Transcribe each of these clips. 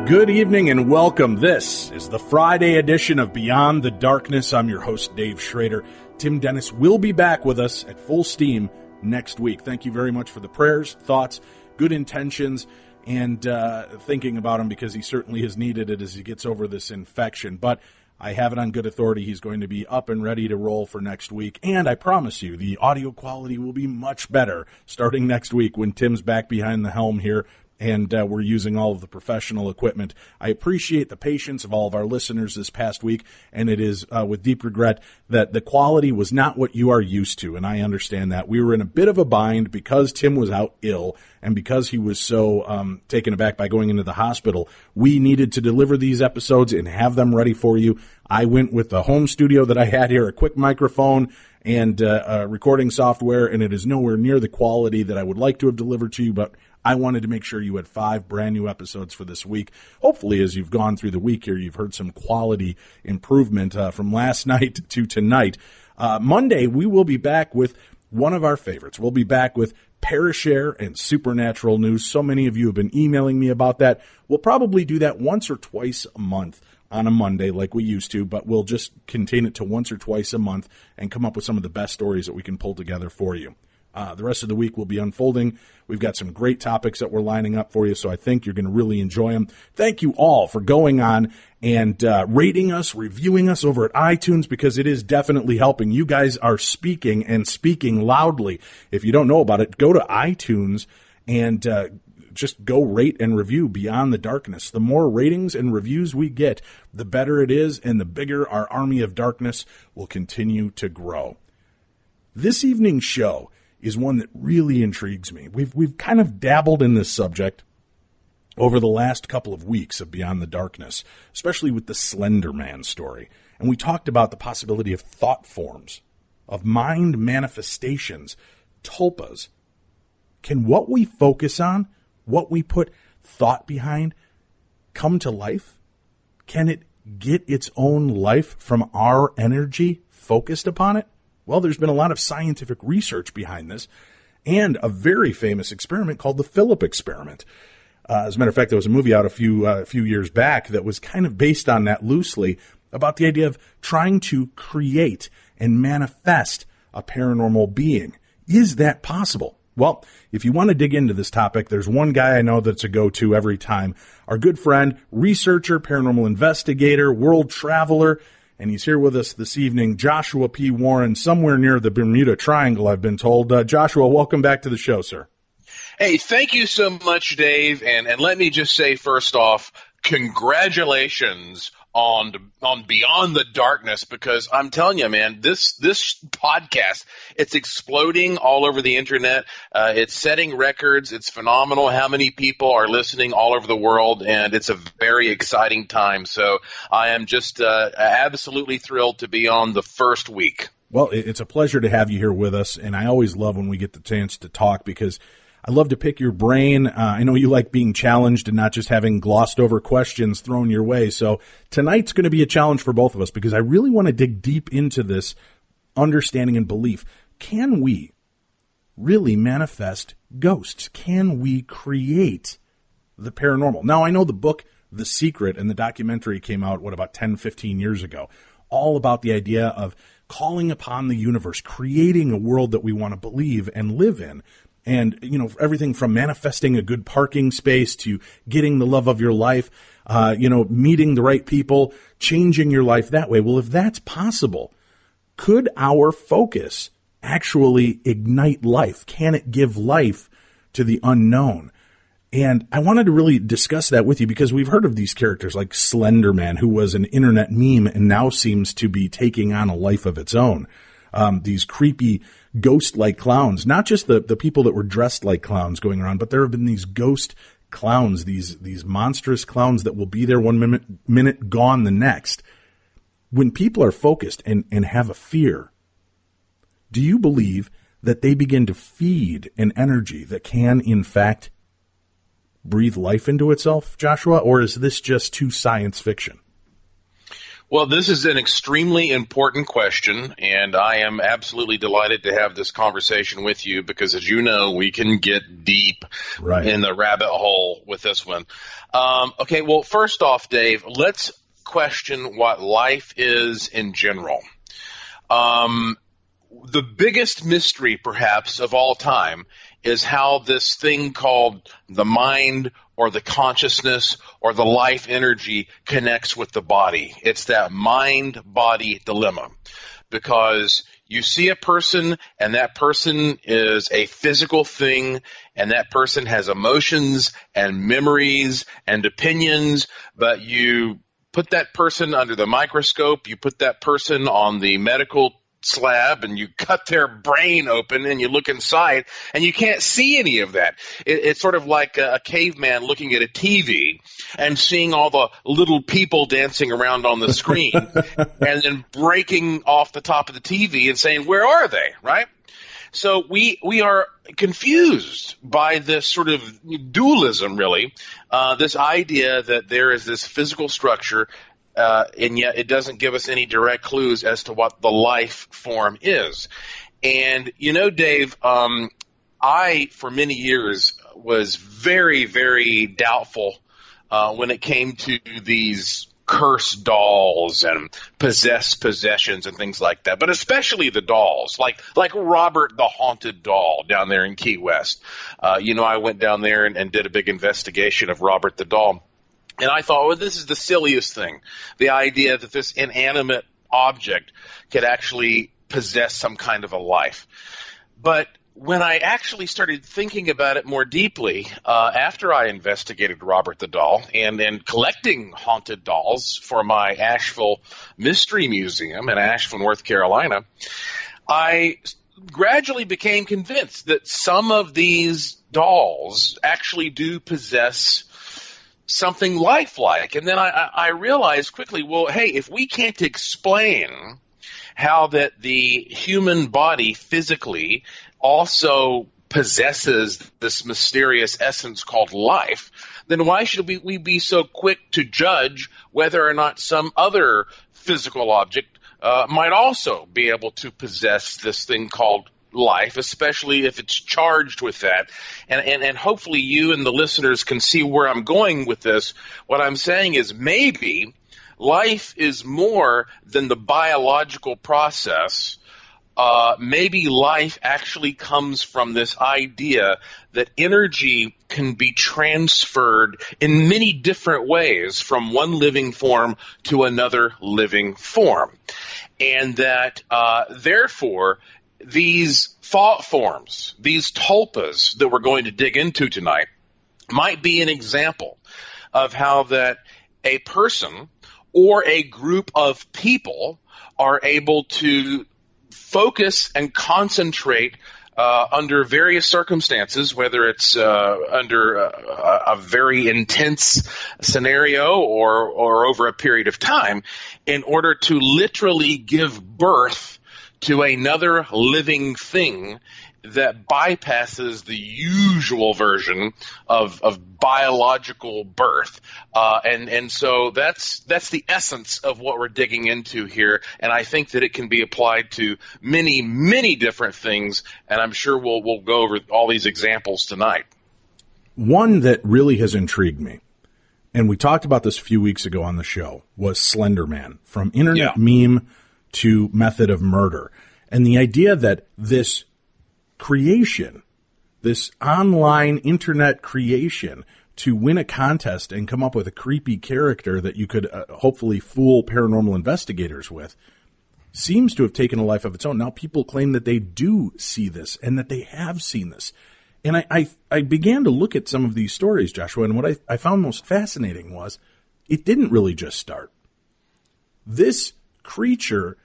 Good evening and welcome. This is the Friday edition of Beyond the Darkness. I'm your host, Dave Schrader. Tim Dennis will be back with us at full steam next week. Thank you very much for the prayers, thoughts, good intentions, and thinking about him, because he certainly has needed it as he gets over this infection. But I have it on good authority. He's going to be up and ready to roll for next week. And I promise you, the audio quality will be much better starting next week when Tim's back behind the helm here. And we're using all of the professional equipment. I appreciate the patience of all of our listeners this past week, and it is with deep regret that the quality was not what you are used to, and I understand that. We were in a bit of a bind because Tim was out ill, and because he was so taken aback by going into the hospital. We needed to deliver these episodes and have them ready for you. I went with the home studio that I had here, a quick microphone, and recording software, and it is nowhere near the quality that I would like to have delivered to you, but I wanted to make sure you had 5 brand new episodes for this week. Hopefully, as you've gone through the week here, you've heard some quality improvement from last night to tonight. Monday, we will be back with one of our favorites. We'll be back with Parashare and Supernatural news. So many of you have been emailing me about that. We'll probably do that once or twice a month on a Monday like we used to, but we'll just contain it to once or twice a month and come up with some of the best stories that we can pull together for you. The rest of the week will be unfolding. We've got some great topics that we're lining up for you, so I think you're going to really enjoy them. Thank you all for going on and rating us, reviewing us over at iTunes, because it is definitely helping. You guys are speaking and speaking loudly. If you don't know about it, go to iTunes and just go rate and review Beyond the Darkness. The more ratings and reviews we get, the better it is, and the bigger our army of darkness will continue to grow. This evening's show is one that really intrigues me. We've kind of dabbled in this subject over the last couple of weeks of Beyond the Darkness, especially with the Slender Man story. And we talked about the possibility of thought forms, of mind manifestations, tulpas. Can what we focus on, what we put thought behind, come to life? Can it get its own life from our energy focused upon it? Well, there's been a lot of scientific research behind this, and a very famous experiment called the Philip experiment. As a matter of fact, there was a movie out a few years back that was kind of based on that loosely, about the idea of trying to create and manifest a paranormal being. Is that possible? Well, if you want to dig into this topic, there's one guy I know that's a go-to every time. Our good friend, researcher, paranormal investigator, world traveler, and he's here with us this evening, Joshua P. Warren, somewhere near the Bermuda Triangle, I've been told. Joshua, welcome back to the show, sir. Hey, thank you so much, Dave. And let me just say, first off, congratulations on Beyond the Darkness, because I'm telling you, man, this podcast, it's exploding all over the internet. It's setting records. It's phenomenal how many people are listening all over the world, and it's a very exciting time. So I am just absolutely thrilled to be on the first week. Well, it's a pleasure to have you here with us, and I always love when we get the chance to talk, because I love to pick your brain. I know you like being challenged and not just having glossed over questions thrown your way. So tonight's going to be a challenge for both of us, because I really want to dig deep into this understanding and belief. Can we really manifest ghosts? Can we create the paranormal? Now, I know the book The Secret and the documentary came out, about 10, 15 years ago, all about the idea of calling upon the universe, creating a world that we want to believe and live in. And, everything from manifesting a good parking space to getting the love of your life, meeting the right people, changing your life that way. Well, if that's possible, could our focus actually ignite life? Can it give life to the unknown? And I wanted to really discuss that with you, because we've heard of these characters like Slender Man, who was an internet meme and now seems to be taking on a life of its own. these creepy ghost-like clowns, not just the people that were dressed like clowns going around, but there have been these ghost clowns, these monstrous clowns that will be there one minute, gone the next. When people are focused and have a fear, do you believe that they begin to feed an energy that can, in fact, breathe life into itself, Joshua? Or is this just too science fiction? Well, this is an extremely important question, and I am absolutely delighted to have this conversation with you because, as you know, we can get deep in the rabbit hole with this one. Okay, well, first off, Dave, let's question what life is in general. The biggest mystery, perhaps, of all time is how this thing called the mind or the consciousness or the life energy connects with the body. It's that mind-body dilemma, because you see a person and that person is a physical thing and that person has emotions and memories and opinions, but you put that person under the microscope, you put that person on the medical slab and you cut their brain open and you look inside and you can't see any of that. It's sort of like a caveman looking at a TV and seeing all the little people dancing around on the screen and then breaking off the top of the TV and saying, where are they, right? So we are confused by this sort of dualism, really, this idea that there is this physical structure and yet it doesn't give us any direct clues as to what the life form is. And, you know, Dave, I, for many years, was very, very doubtful when it came to these cursed dolls and possessed possessions and things like that, but especially the dolls, like Robert the Haunted Doll down there in Key West. I went down there and did a big investigation of Robert the Doll. And I thought, well, this is the silliest thing, the idea that this inanimate object could actually possess some kind of a life. But when I actually started thinking about it more deeply, after I investigated Robert the Doll and collecting haunted dolls for my Asheville Mystery Museum in Asheville, North Carolina, I gradually became convinced that some of these dolls actually do possess something lifelike. And then I realized quickly, well, hey, if we can't explain how that the human body physically also possesses this mysterious essence called life, then why should we be so quick to judge whether or not some other physical object might also be able to possess this thing called life, especially if it's charged with that. And hopefully you and the listeners can see where I'm going with this. What I'm saying is maybe life is more than the biological process. Maybe life actually comes from this idea that energy can be transferred in many different ways from one living form to another living form. And that, therefore, these thought forms, these tulpas that we're going to dig into tonight, might be an example of how that a person or a group of people are able to focus and concentrate under various circumstances, whether it's under a very intense scenario or over a period of time, in order to literally give birth to another living thing that bypasses the usual version of biological birth. And so that's the essence of what we're digging into here. And I think that it can be applied to many, many different things. And I'm sure we'll go over all these examples tonight. One that really has intrigued me, and we talked about this a few weeks ago on the show, was Slender Man, from internet meme to method of murder. And the idea that this creation, this online internet creation, to win a contest and come up with a creepy character that you could hopefully fool paranormal investigators with, seems to have taken a life of its own. Now people claim that they do see this and that they have seen this. And I began to look at some of these stories, Joshua, and what I found most fascinating was it didn't really just start. This creature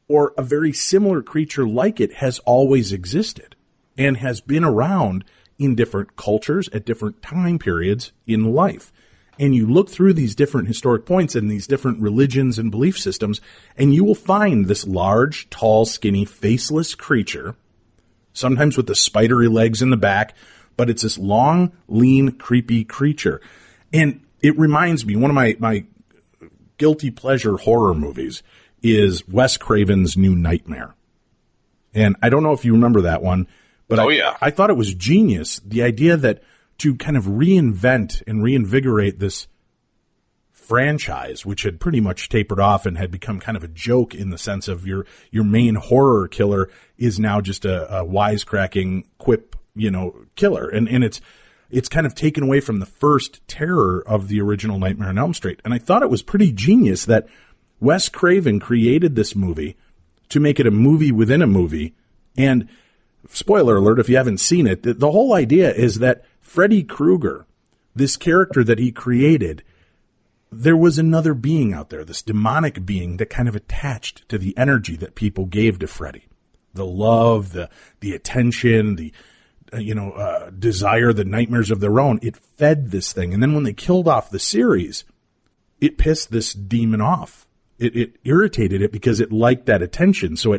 or a very similar creature like it has always existed and has been around in different cultures at different time periods in life. And you look through these different historic points and these different religions and belief systems, and you will find this large, tall, skinny, faceless creature, sometimes with the spidery legs in the back, but it's this long, lean, creepy creature. And it reminds me, one of my guilty pleasure horror movies is Wes Craven's New Nightmare. And I don't know if you remember that one, but I thought it was genius, the idea that to kind of reinvent and reinvigorate this franchise, which had pretty much tapered off and had become kind of a joke in the sense of your main horror killer is now just a wisecracking quip, killer. And it's kind of taken away from the first terror of the original Nightmare on Elm Street. And I thought it was pretty genius that Wes Craven created this movie to make it a movie within a movie. And spoiler alert, if you haven't seen it, the whole idea is that Freddy Krueger, this character that he created, there was another being out there, this demonic being that kind of attached to the energy that people gave to Freddy. The love, the attention, the desire, the nightmares of their own. It fed this thing. And then when they killed off the series, it pissed this demon off. It irritated it because it liked that attention. So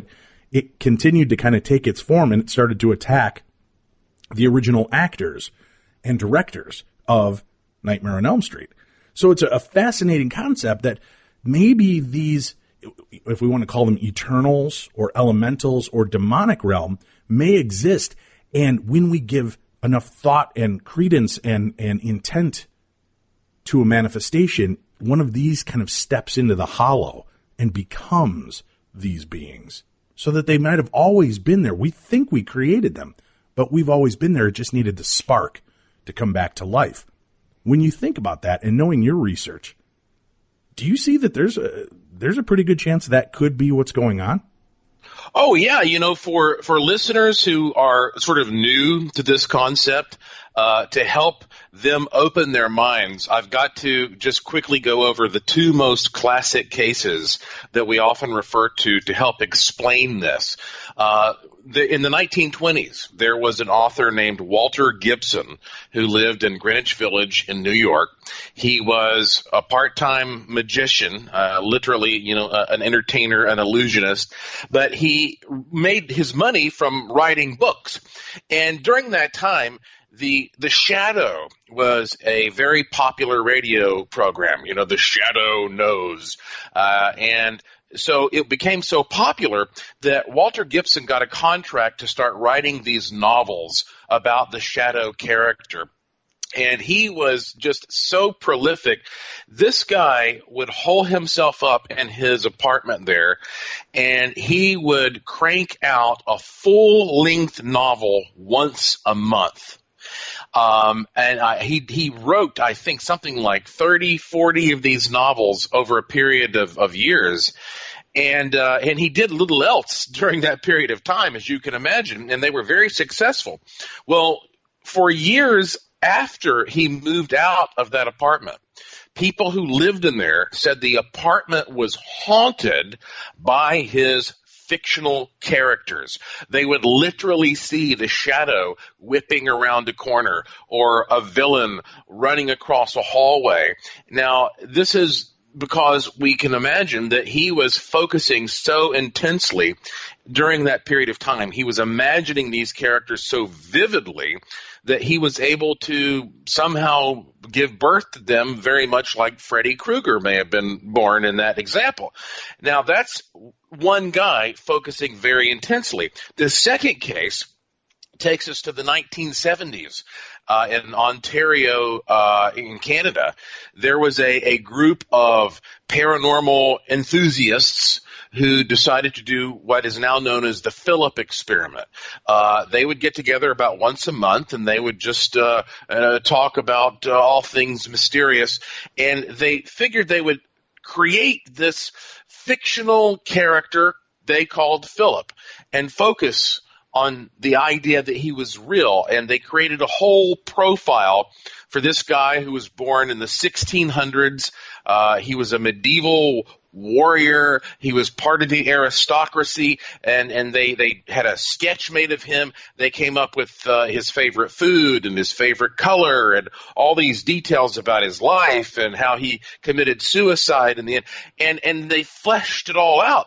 it continued to kind of take its form, and it started to attack the original actors and directors of Nightmare on Elm Street. So it's a fascinating concept that maybe these, if we want to call them eternals or elementals or demonic realm, may exist. And when we give enough thought and credence and intent to a manifestation, one of these kind of steps into the hollow and becomes these beings, so that they might have always been there. We think we created them, but we've always been there. It just needed the spark to come back to life. When you think about that and knowing your research, do you see that there's a pretty good chance that could be what's going on? Oh, yeah. For listeners who are sort of new to this concept, to help them open their minds, I've got to just quickly go over the two most classic cases that we often refer to help explain this. In the 1920s, there was an author named Walter Gibson who lived in Greenwich Village in New York. He was a part-time magician, literally, an entertainer, an illusionist, but he made his money from writing books. And during that time, The Shadow was a very popular radio program, The Shadow Knows. And so it became so popular that Walter Gibson got a contract to start writing these novels about the Shadow character. And he was just so prolific. This guy would hole himself up in his apartment there, and he would crank out a full-length novel once a month. He wrote, I think, something like 30, 40 of these novels over a period of years. And he did little else during that period of time, as you can imagine, and they were very successful. Well, for years after he moved out of that apartment, people who lived in there said the apartment was haunted by his fictional characters. They would literally see the shadow whipping around a corner or a villain running across a hallway. Now, this is because we can imagine that he was focusing so intensely during that period of time. He was imagining these characters so vividly that he was able to somehow give birth to them, very much like Freddy Krueger may have been born in that example. Now, that's one guy focusing very intensely. The second case takes us to the 1970s. In Ontario, in Canada, there was a group of paranormal enthusiasts who decided to do what is now known as the Philip experiment. They would get together about once a month, and they would just talk about all things mysterious. And they figured they would create this fictional character they called Philip and focus on the idea that he was real. And they created a whole profile for this guy who was born in the 1600s. He was a medieval warrior. He was part of the aristocracy, and they had a sketch made of him. They came up with his favorite food and his favorite color and all these details about his life and how he committed suicide in the end. And they fleshed it all out.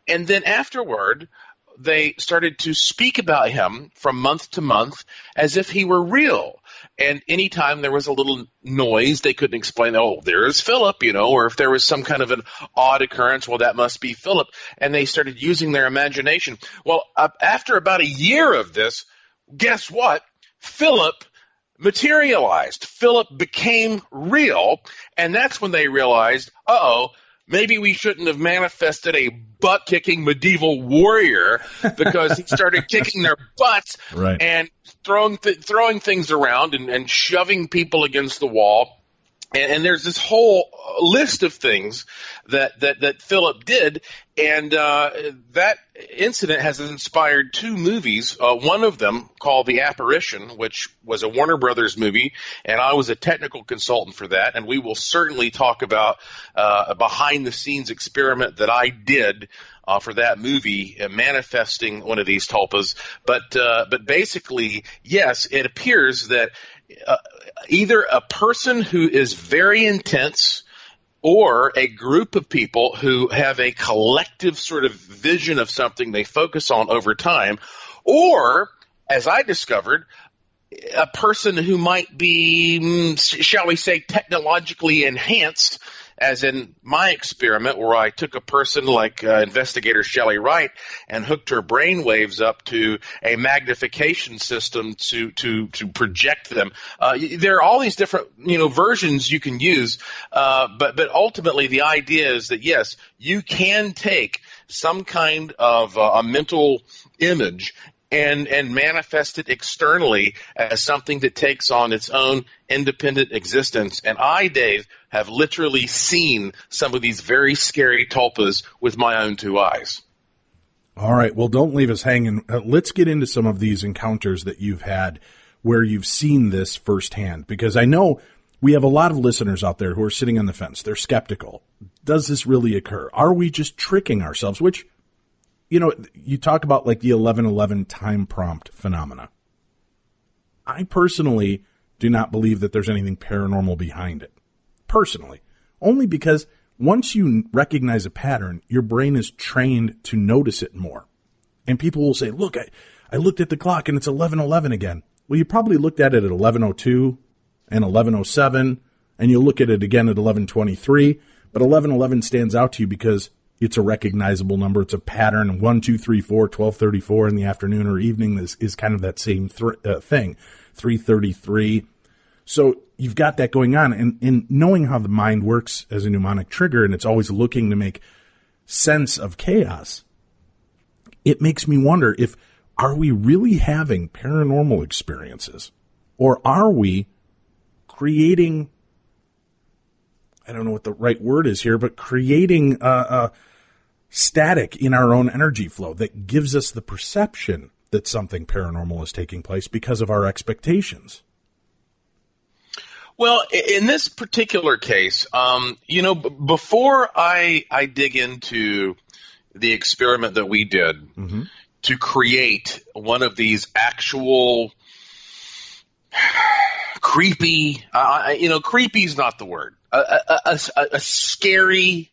And then afterward, they started to speak about him from month to month as if he were real. And anytime there was a little noise, they couldn't explain, oh, there's Philip, or if there was some kind of an odd occurrence, well, that must be Philip. And they started using their imagination. Well, after about a year of this, guess what? Philip materialized. Philip became real. And that's when they realized, maybe we shouldn't have manifested a butt-kicking medieval warrior, because he started kicking their butts right. and throwing things around and shoving people against the wall. And there's this whole list of things that Philip did, and that incident has inspired two movies. One of them called The Apparition, which was a Warner Brothers movie, and I was a technical consultant for that. And we will certainly talk about a behind-the-scenes experiment that I did for that movie, manifesting one of these tulpas. But basically, yes, it appears that either a person who is very intense or a group of people who have a collective sort of vision of something they focus on over time, or, as I discovered, a person who might be, shall we say, technologically enhanced, as in my experiment where I took a person like investigator Shelley Wright and hooked her brain waves up to a magnification system to project them. There are all these different versions you can use, but ultimately the idea is that, yes, you can take some kind of a mental image and manifest it externally as something that takes on its own independent existence. And I, Dave, have literally seen some of these very scary tulpas with my own two eyes. All right. Well, don't leave us hanging. Let's get into some of these encounters that you've had where you've seen this firsthand, because I know we have a lot of listeners out there who are sitting on the fence. They're skeptical. Does this really occur? Are we just tricking ourselves? Which, you talk about like the 11:11 time prompt phenomena. I personally do not believe that there's anything paranormal behind it. Personally. Only because once you recognize a pattern, your brain is trained to notice it more. And people will say, look, I looked at the clock and it's 11:11 again. Well, you probably looked at it at 11:02 and 11:07, and you'll look at it again at 11:23. But 11:11 stands out to you because it's a recognizable number. It's a pattern. 1, 2, 3, 4, 12:34 in the afternoon or evening is kind of that same thing. 3:33. So you've got that going on. And knowing how the mind works as a mnemonic trigger, and it's always looking to make sense of chaos, it makes me wonder are we really having paranormal experiences? Or are we creating, I don't know what the right word is here, but creating a static in our own energy flow that gives us the perception that something paranormal is taking place because of our expectations? Well, in this particular case, before I dig into the experiment that we did to create one of these actual creepy, creepy is not the word, a scary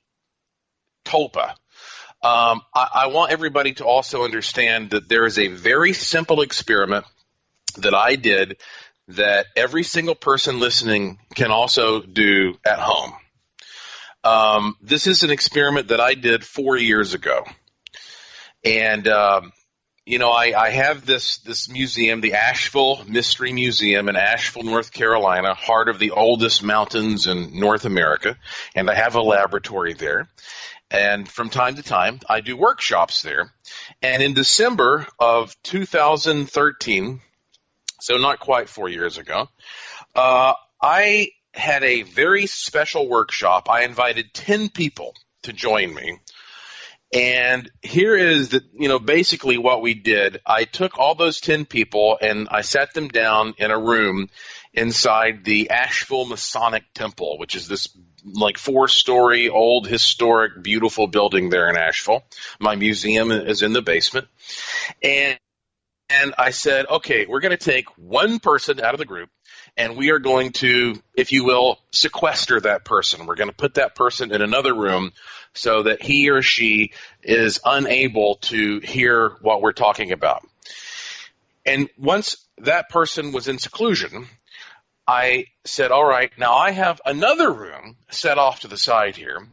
tulpa. I want everybody to also understand that there is a very simple experiment that I did that every single person listening can also do at home. This is an experiment that I did 4 years ago. And, I have this museum, the Asheville Mystery Museum in Asheville, North Carolina, heart of the oldest mountains in North America. And I have a laboratory there. And from time to time, I do workshops there. And in December of 2013, so not quite 4 years ago, I had a very special workshop. I invited 10 people to join me. And here is basically what we did. I took all those 10 people and I sat them down in a room, inside the Asheville Masonic Temple, which is this like 4-story old historic beautiful building there in Asheville. My museum is in the basement. And I said, okay, we're going to take one person out of the group, and we are going to, if you will, sequester that person. We're going to put that person in another room so that he or she is unable to hear what we're talking about. And once that person was in seclusion, I said, all right, now I have another room set off to the side here,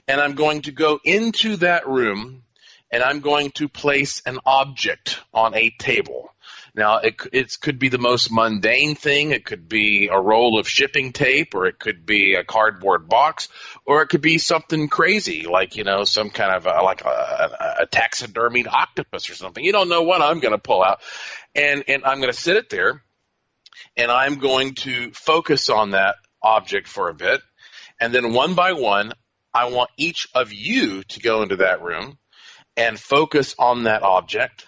and I'm going to go into that room, and I'm going to place an object on a table. Now, it could be the most mundane thing. It could be a roll of shipping tape, or it could be a cardboard box, or it could be something crazy like, some kind of a taxidermied octopus or something. You don't know what I'm going to pull out. And I'm going to sit it there, and I'm going to focus on that object for a bit. And then one by one, I want each of you to go into that room and focus on that object.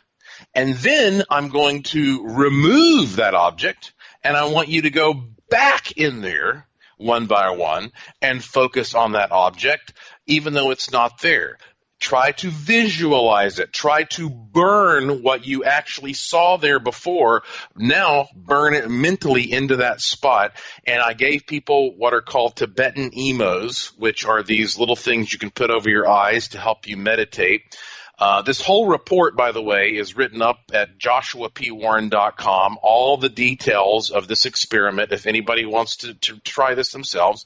And then I'm going to remove that object, and I want you to go back in there one by one and focus on that object, even though it's not there. Try to visualize it. Try to burn what you actually saw there before. Now burn it mentally into that spot. And I gave people what are called Tibetan emos, which are these little things you can put over your eyes to help you meditate. This whole report, by the way, is written up at joshuapwarren.com. All the details of this experiment, if anybody wants to try this themselves.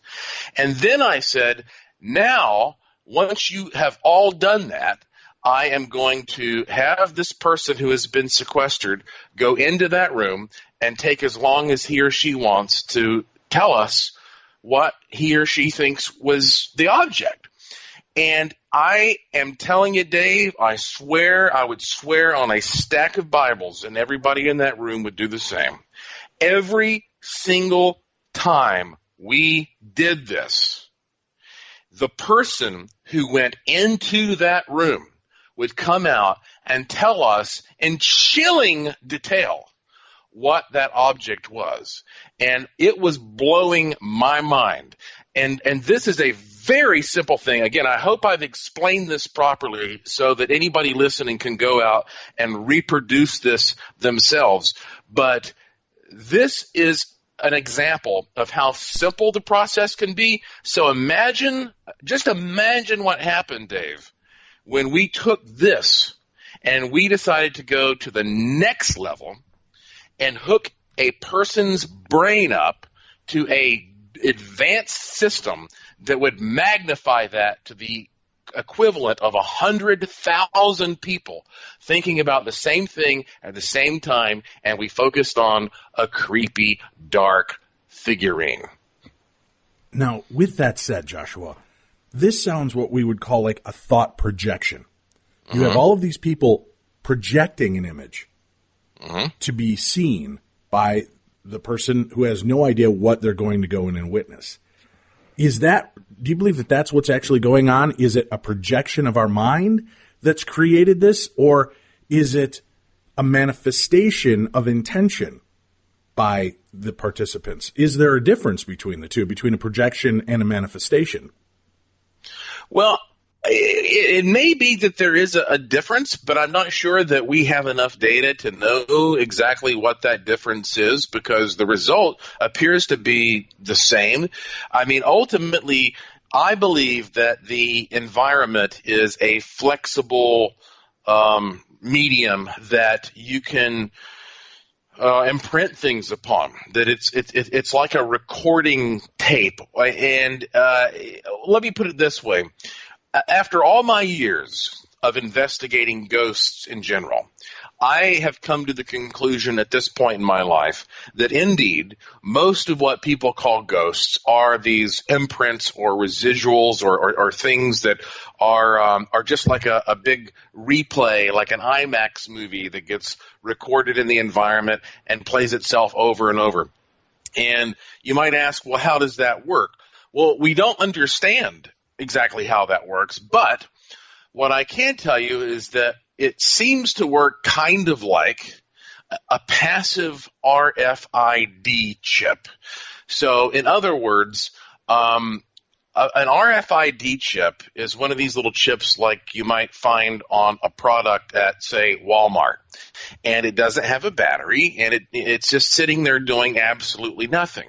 And then I said, now, once you have all done that, I am going to have this person who has been sequestered go into that room and take as long as he or she wants to tell us what he or she thinks was the object. And I am telling you, Dave, I would swear on a stack of Bibles, and everybody in that room would do the same. Every single time we did this, the person who went into that room would come out and tell us in chilling detail what that object was. And it was blowing my mind. And this is a very simple thing. Again, I hope I've explained this properly so that anybody listening can go out and reproduce this themselves. But this is an example of how simple the process can be. So just imagine what happened, Dave, when we took this and we decided to go to the next level and hook a person's brain up to a advanced system that would magnify that to the equivalent of 100,000 people thinking about the same thing at the same time, and we focused on a creepy, dark figurine. Now, with that said, Joshua, this sounds what we would call like a thought projection. You have all of these people projecting an image to be seen by the person who has no idea what they're going to go in and witness. Do you believe that that's what's actually going on? Is it a projection of our mind that's created this, or is it a manifestation of intention by the participants? Is there a difference between the two, between a projection and a manifestation? Well, it may be that there is a difference, but I'm not sure that we have enough data to know exactly what that difference is, because the result appears to be the same. I mean, ultimately, I believe that the environment is a flexible medium that you can imprint things upon, that it's like a recording tape. And let me put it this way. After all my years of investigating ghosts in general, I have come to the conclusion at this point in my life that indeed most of what people call ghosts are these imprints or residuals or things that are just like a big replay, like an IMAX movie that gets recorded in the environment and plays itself over and over. And you might ask, well, how does that work? Well, we don't understand exactly how that works, but what I can tell you is that it seems to work kind of like a passive RFID chip. So in other words, an RFID chip is one of these little chips like you might find on a product at, say, Walmart. And it doesn't have a battery, and it's just sitting there doing absolutely nothing.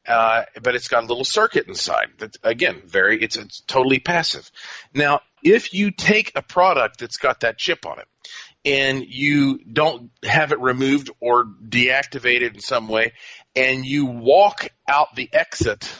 But it's got a little circuit inside. That's, again, it's totally passive. Now, if you take a product that's got that chip on it, and you don't have it removed or deactivated in some way, and you walk out the exit,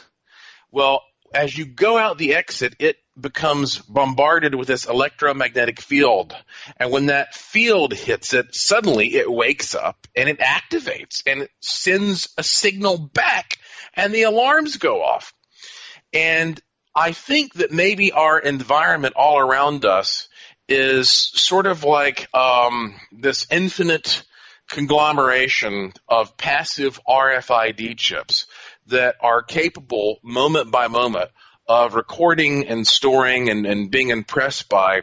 well, as you go out the exit, it becomes bombarded with this electromagnetic field. And when that field hits it, suddenly it wakes up and it activates and it sends a signal back and the alarms go off. And I think that maybe our environment all around us is sort of like this infinite conglomeration of passive RFID chips that are capable moment by moment of recording and storing and being impressed by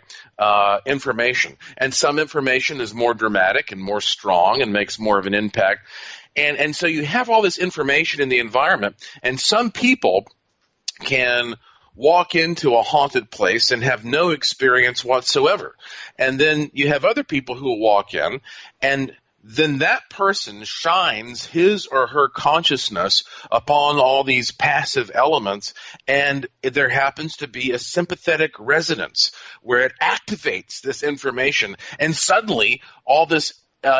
information. And some information is more dramatic and more strong and makes more of an impact. And so you have all this information in the environment, and some people can walk into a haunted place and have no experience whatsoever. And then you have other people who will walk in, and then that person shines his or her consciousness upon all these passive elements, and there happens to be a sympathetic resonance where it activates this information, and suddenly all this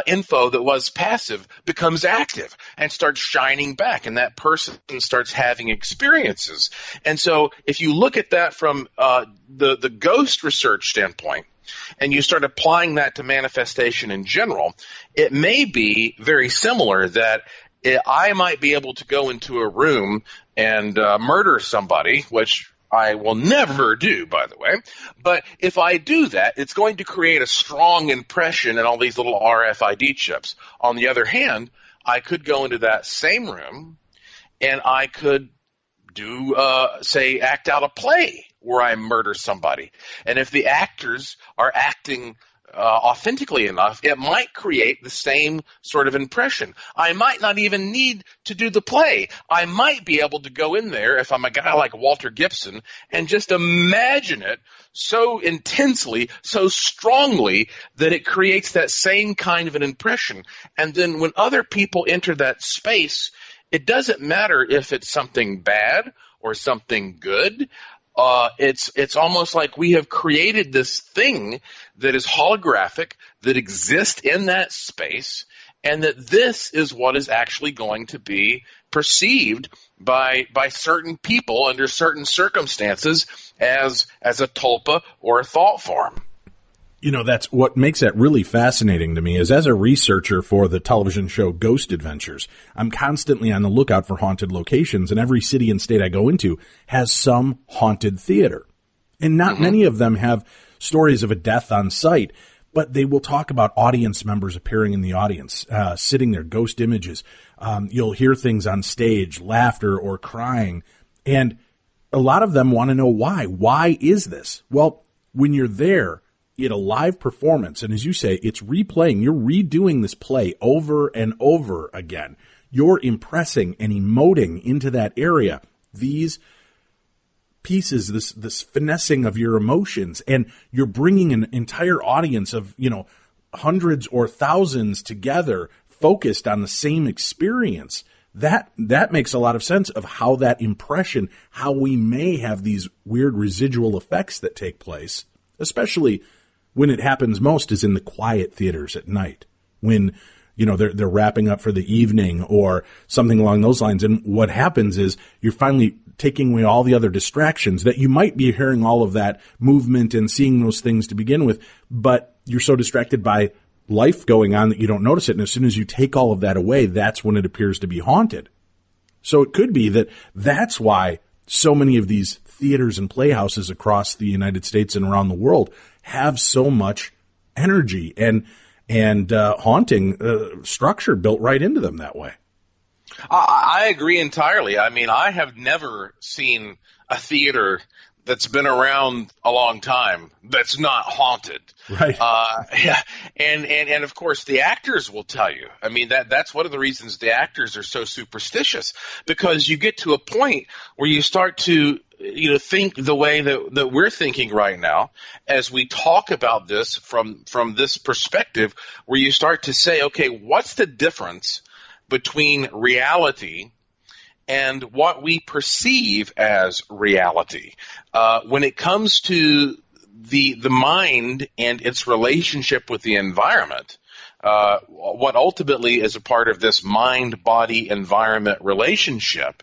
info that was passive becomes active and starts shining back, and that person starts having experiences. And so if you look at that from the ghost research standpoint, and you start applying that to manifestation in general, it may be very similar that I might be able to go into a room and murder somebody, which I will never do, by the way. But if I do that, it's going to create a strong impression in all these little RFID chips. On the other hand, I could go into that same room and I could do, act out a play where I murder somebody. And if the actors are acting authentically enough, it might create the same sort of impression. I might not even need to do the play. I might be able to go in there, if I'm a guy like Walter Gibson, and just imagine it so intensely, so strongly, that it creates that same kind of an impression. And then when other people enter that space, it doesn't matter if it's something bad or something good. It's almost like we have created this thing that is holographic, that exists in that space, and that this is what is actually going to be perceived by certain people under certain circumstances as a tulpa or a thought form. You know, that's what makes that really fascinating to me is as a researcher for the television show Ghost Adventures, I'm constantly on the lookout for haunted locations, and every city and state I go into has some haunted theater. And not many of them have stories of a death on site, but they will talk about audience members appearing in the audience, sitting there, ghost images. You'll hear things on stage, laughter or crying. And a lot of them want to know why. Why is this? Well, when you're there, in a live performance, and as you say, it's replaying. You're redoing this play over and over again. You're impressing and emoting into that area these pieces, this finessing of your emotions, and you're bringing an entire audience of, hundreds or thousands together, focused on the same experience. That makes a lot of sense of how that impression, how we may have these weird residual effects that take place, especially when it happens most is in the quiet theaters at night when, they're wrapping up for the evening or something along those lines. And what happens is you're finally taking away all the other distractions that you might be hearing all of that movement and seeing those things to begin with, but you're so distracted by life going on that you don't notice it. And as soon as you take all of that away, that's when it appears to be haunted. So it could be that that's why so many of these theaters and playhouses across the United States and around the world have so much energy and haunting structure built right into them that way. I agree entirely. I mean, I have never seen a theater that's been around a long time that's not haunted. Right. Yeah. And of course the actors will tell you. I mean, that's one of the reasons the actors are so superstitious, because you get to a point where you start to, think the way that we're thinking right now as we talk about this from this perspective, where you start to say, okay, what's the difference between reality and what we perceive as reality? When it comes to the mind and its relationship with the environment, what ultimately is a part of this mind-body-environment relationship,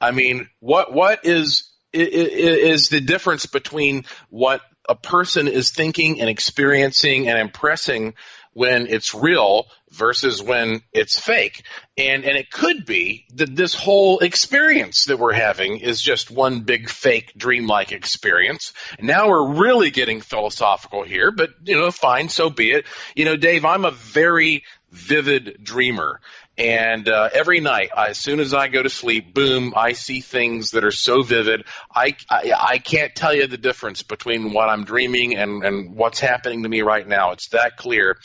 I mean, what is the difference between what a person is thinking and experiencing and impressing when it's real versus when it's fake? And it could be that this whole experience that we're having is just one big fake dreamlike experience. Now we're really getting philosophical here, but, fine, so be it. Dave, I'm a very vivid dreamer. And every night, as soon as I go to sleep, boom, I see things that are so vivid. I can't tell you the difference between what I'm dreaming and what's happening to me right now. It's that clear.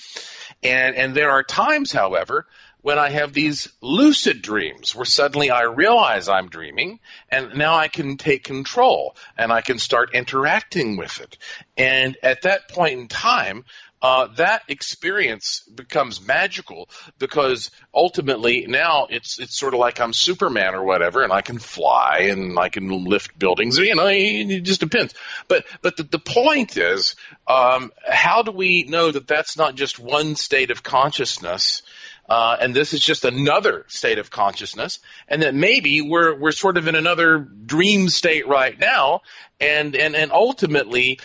And there are times, however, when I have these lucid dreams where suddenly I realize I'm dreaming, and now I can take control and I can start interacting with it. And at that point in time, that experience becomes magical, because ultimately now it's sort of like I'm Superman or whatever, and I can fly and I can lift buildings. It just depends. But the point is, how do we know that that's not just one state of consciousness? And this is just another state of consciousness, and that maybe we're sort of in another dream state right now, and ultimately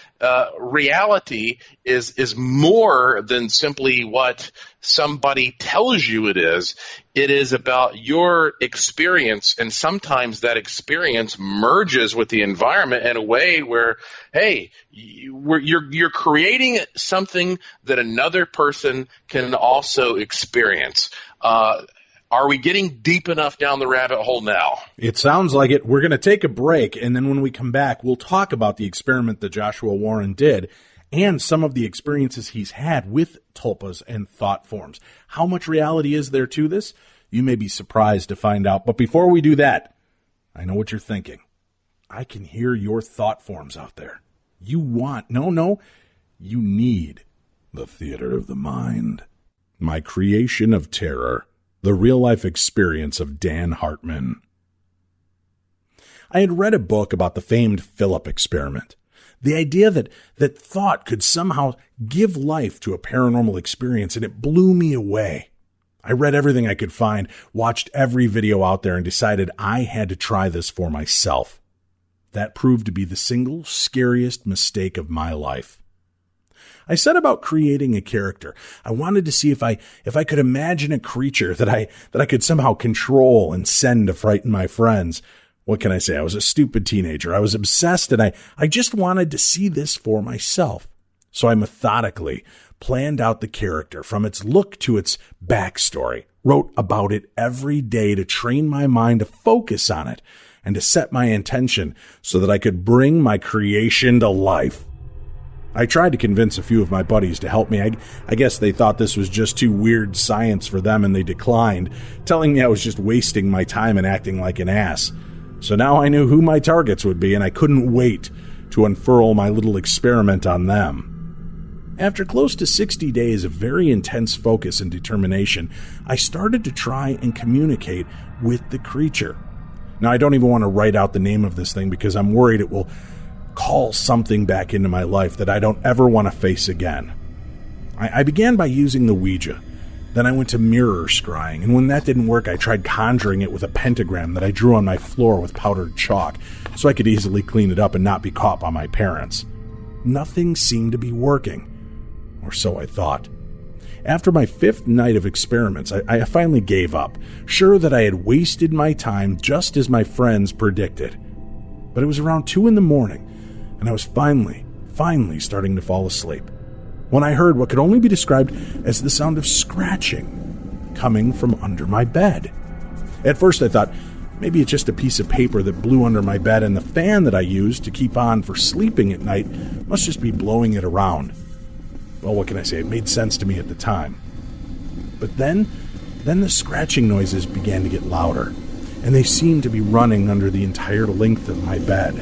reality is more than simply what somebody tells you it is. It is about your experience, and sometimes that experience merges with the environment in a way where, hey, you're creating something that another person can also experience. Are we getting deep enough down the rabbit hole now? It sounds like it. We're going to take a break, and then when we come back, we'll talk about the experiment that Joshua Warren did and some of the experiences he's had with Tulpas and Thoughtforms. How much reality is there to this? You may be surprised to find out. But before we do that, I know what you're thinking. I can hear your Thoughtforms out there. You need the theater of the mind. My creation of terror. The real-life experience of Dan Hartman. I had read a book about the famed Philip experiment. The idea that thought could somehow give life to a paranormal experience, and it blew me away. I read everything I could find, watched every video out there, and decided I had to try this for myself. That proved to be the single scariest mistake of my life. I set about creating a character. I wanted to see if I could imagine a creature that I could somehow control and send to frighten my friends. What can I say? I was a stupid teenager. I was obsessed, and I just wanted to see this for myself. So I methodically planned out the character from its look to its backstory, wrote about it every day to train my mind to focus on it and to set my intention so that I could bring my creation to life. I tried to convince a few of my buddies to help me. I guess they thought this was just too weird science for them, and they declined, telling me I was just wasting my time and acting like an ass. So now I knew who my targets would be, and I couldn't wait to unfurl my little experiment on them. After close to 60 days of very intense focus and determination, I started to try and communicate with the creature. Now, I don't even want to write out the name of this thing because I'm worried it will call something back into my life that I don't ever want to face again. I began by using the Ouija. Then I went to mirror scrying, and when that didn't work, I tried conjuring it with a pentagram that I drew on my floor with powdered chalk so I could easily clean it up and not be caught by my parents. Nothing seemed to be working, or so I thought. After my 5th night of experiments, I finally gave up, sure that I had wasted my time just as my friends predicted. But it was around 2 a.m, and I was finally starting to fall asleep, when I heard what could only be described as the sound of scratching coming from under my bed. At first I thought, Maybe it's just a piece of paper that blew under my bed, and the fan that I used to keep on for sleeping at night must just be blowing it around. Well, what can I say? It made sense to me at the time. But then the scratching noises began to get louder, and they seemed to be running under the entire length of my bed,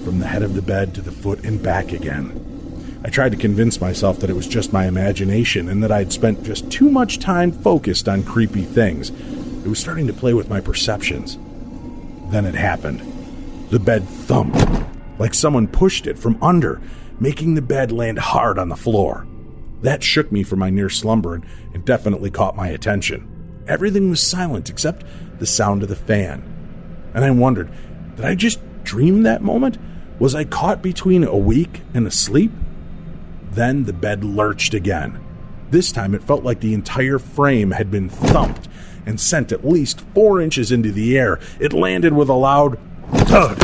from the head of the bed to the foot and back again. I tried to convince myself that it was just my imagination and that I'd spent just too much time focused on creepy things. It was starting to play with my perceptions. Then it happened. The bed thumped, like someone pushed it from under, making the bed land hard on the floor. That shook me from my near slumber and definitely caught my attention. Everything was silent except the sound of the fan. And I wondered, did I just dream that moment? Was I caught between awake and asleep? Then the bed lurched again. This time it felt like the entire frame had been thumped and sent at least 4 inches into the air. It landed with a loud thud.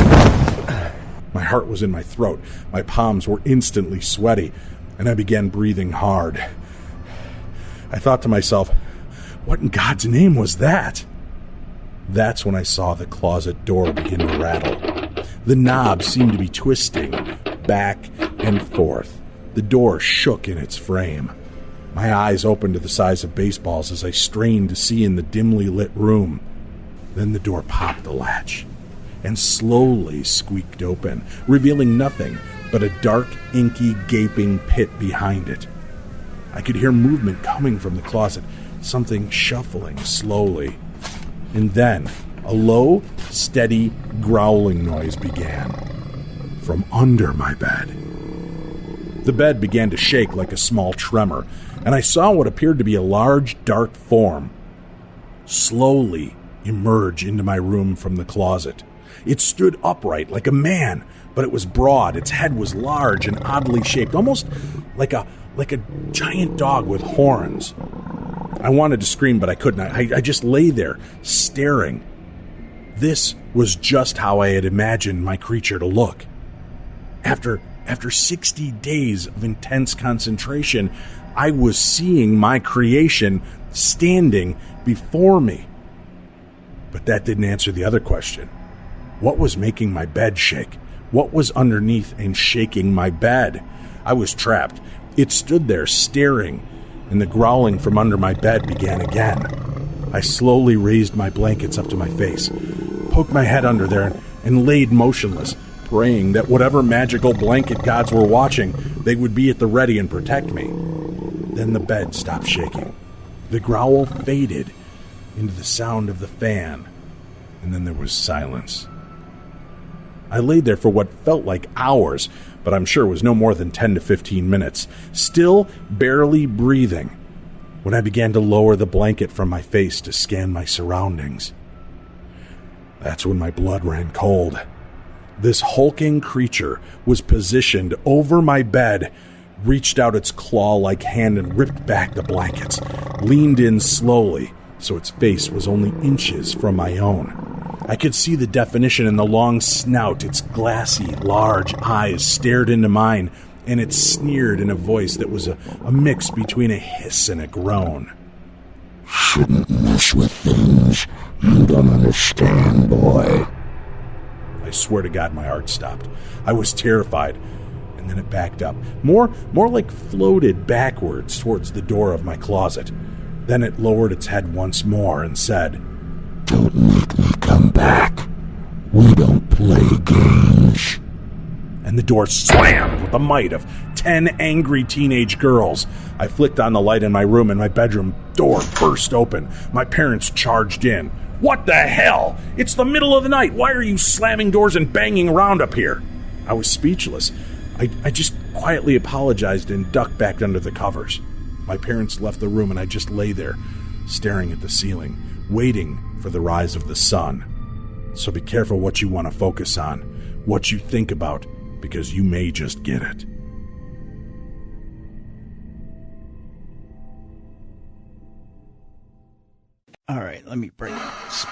My heart was in my throat. My palms were instantly sweaty, and I began breathing hard. I thought to myself, what in God's name was that? That's when I saw the closet door begin to rattle. The knob seemed to be twisting back and forth. The door shook in its frame. My eyes opened to the size of baseballs as I strained to see in the dimly lit room. Then the door popped the latch and slowly squeaked open, revealing nothing but a dark, inky, gaping pit behind it. I could hear movement coming from the closet, something shuffling slowly. And then a low, steady, growling noise began from under my bed. The bed began to shake like a small tremor, and I saw what appeared to be a large, dark form slowly emerge into my room from the closet. It stood upright like a man, but it was broad. Its head was large and oddly shaped, almost like a giant dog with horns. I wanted to scream, but I couldn't. I just lay there, staring. This was just how I had imagined my creature to look. After 60 days of intense concentration, I was seeing my creation standing before me. But that didn't answer the other question. What was making my bed shake? What was underneath and shaking my bed? I was trapped. It stood there staring, and the growling from under my bed began again. I slowly raised my blankets up to my face, poked my head under there, and laid motionless, praying that whatever magical blanket gods were watching, they would be at the ready and protect me. Then the bed stopped shaking. The growl faded into the sound of the fan, and then there was silence. I laid there for what felt like hours, but I'm sure was no more than 10 to 15 minutes, still barely breathing, when I began to lower the blanket from my face to scan my surroundings. That's when my blood ran cold. This hulking creature was positioned over my bed, reached out its claw-like hand and ripped back the blankets, leaned in slowly, so its face was only inches from my own. I could see the definition in the long snout. Its glassy, large eyes stared into mine, and it sneered in a voice that was a mix between a hiss and a groan. Shouldn't mess with things you don't understand, boy. I swear to God, my heart stopped. I was terrified, and then it backed up, more like floated backwards towards the door of my closet. Then it lowered its head once more and said, "Don't make me come back. We don't play games." And the door slammed with the might of 10 angry teenage girls. I flicked on the light in my room, and my bedroom door burst open. My parents charged in. "What the hell? It's the middle of the night. Why are you slamming doors and banging around up here?" I was speechless. I just quietly apologized and ducked back under the covers. My parents left the room, and I just lay there, staring at the ceiling, waiting for the rise of the sun. So be careful what you want to focus on, what you think about, because you may just get it. All right, let me break this.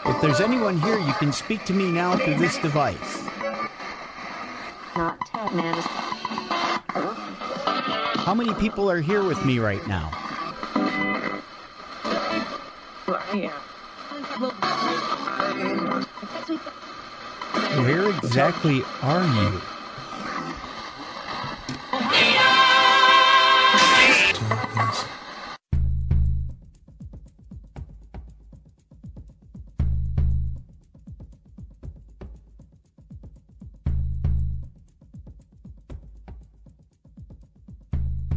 If there's anyone here, you can speak to me now through this device. Not 10 minutes. How many people are here with me right now? Where exactly are you?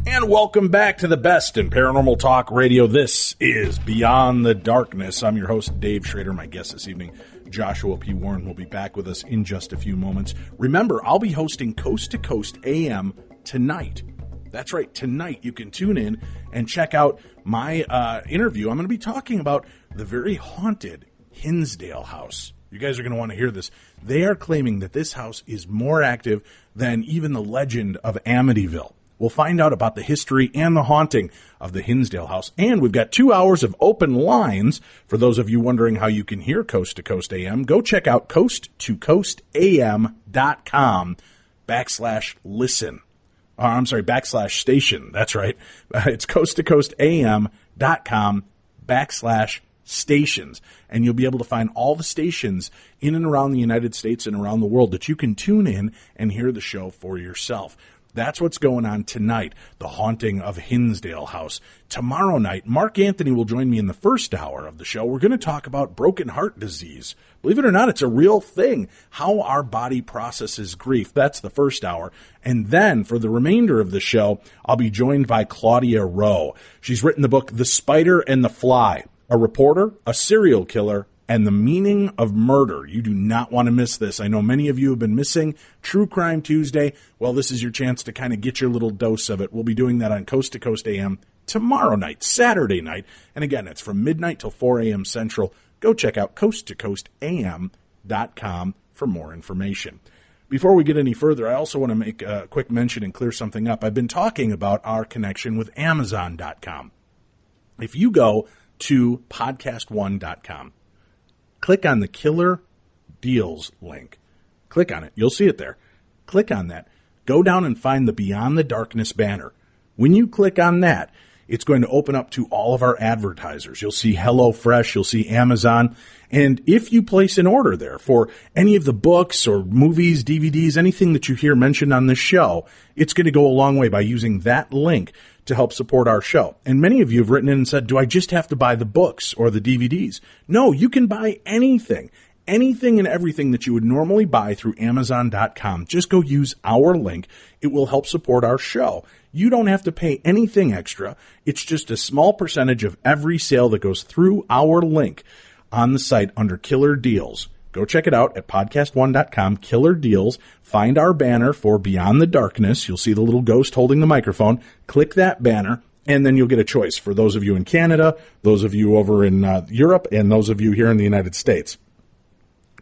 And welcome back to the best in paranormal talk radio. This is Beyond the Darkness. I'm your host, Dave Schrader. My guest this evening, Joshua P. Warren, will be back with us in just a few moments. Remember, I'll be hosting Coast to Coast AM tonight. That's right, tonight you can tune in and check out my interview. I'm going to be talking about the very haunted Hinsdale house. You guys are going to want to hear this. They are claiming that this house is more active than even the legend of Amityville. We'll find out about the history and the haunting of the Hinsdale house. And we've got 2 hours of open lines. For those of you wondering how you can hear Coast to Coast AM, go check out coasttocoastam.com/listen. /station. That's right. It's coasttocoastam.com/stations. And you'll be able to find all the stations in and around the United States and around the world that you can tune in and hear the show for yourself. That's what's going on tonight, the haunting of Hinsdale House. Tomorrow night, Mark Anthony will join me in the first hour of the show. We're going to talk about broken heart disease. Believe it or not, it's a real thing, how our body processes grief. That's the first hour. And then for the remainder of the show, I'll be joined by Claudia Rowe. She's written the book, The Spider and the Fly, a reporter, a serial killer, and the meaning of murder. You do not want to miss this. I know many of you have been missing True Crime Tuesday. Well, this is your chance to kind of get your little dose of it. We'll be doing that on Coast to Coast AM tomorrow night, Saturday night. And again, it's from midnight till 4 a.m. Central. Go check out coasttocoastam.com for more information. Before we get any further, I also want to make a quick mention and clear something up. I've been talking about our connection with Amazon.com. If you go to podcast1.com, click on the Killer Deals link. Click on it. You'll see it there. Click on that. Go down and find the Beyond the Darkness banner. When you click on that, it's going to open up to all of our advertisers. You'll see HelloFresh. You'll see Amazon. And if you place an order there for any of the books or movies, DVDs, anything that you hear mentioned on this show, it's going to go a long way by using that link to help support our show. And many of you have written in and said, do I just have to buy the books or the DVDs? No, you can buy anything and everything that you would normally buy through Amazon.com. Just go use our link. It will help support our show. You don't have to pay anything extra. It's just a small percentage of every sale that goes through our link on the site under Killer Deals. Go check it out at podcast1.com, Killer Deals. Find our banner for Beyond the Darkness. You'll see the little ghost holding the microphone. Click that banner, and then you'll get a choice for those of you in Canada, those of you over in Europe, and those of you here in the United States.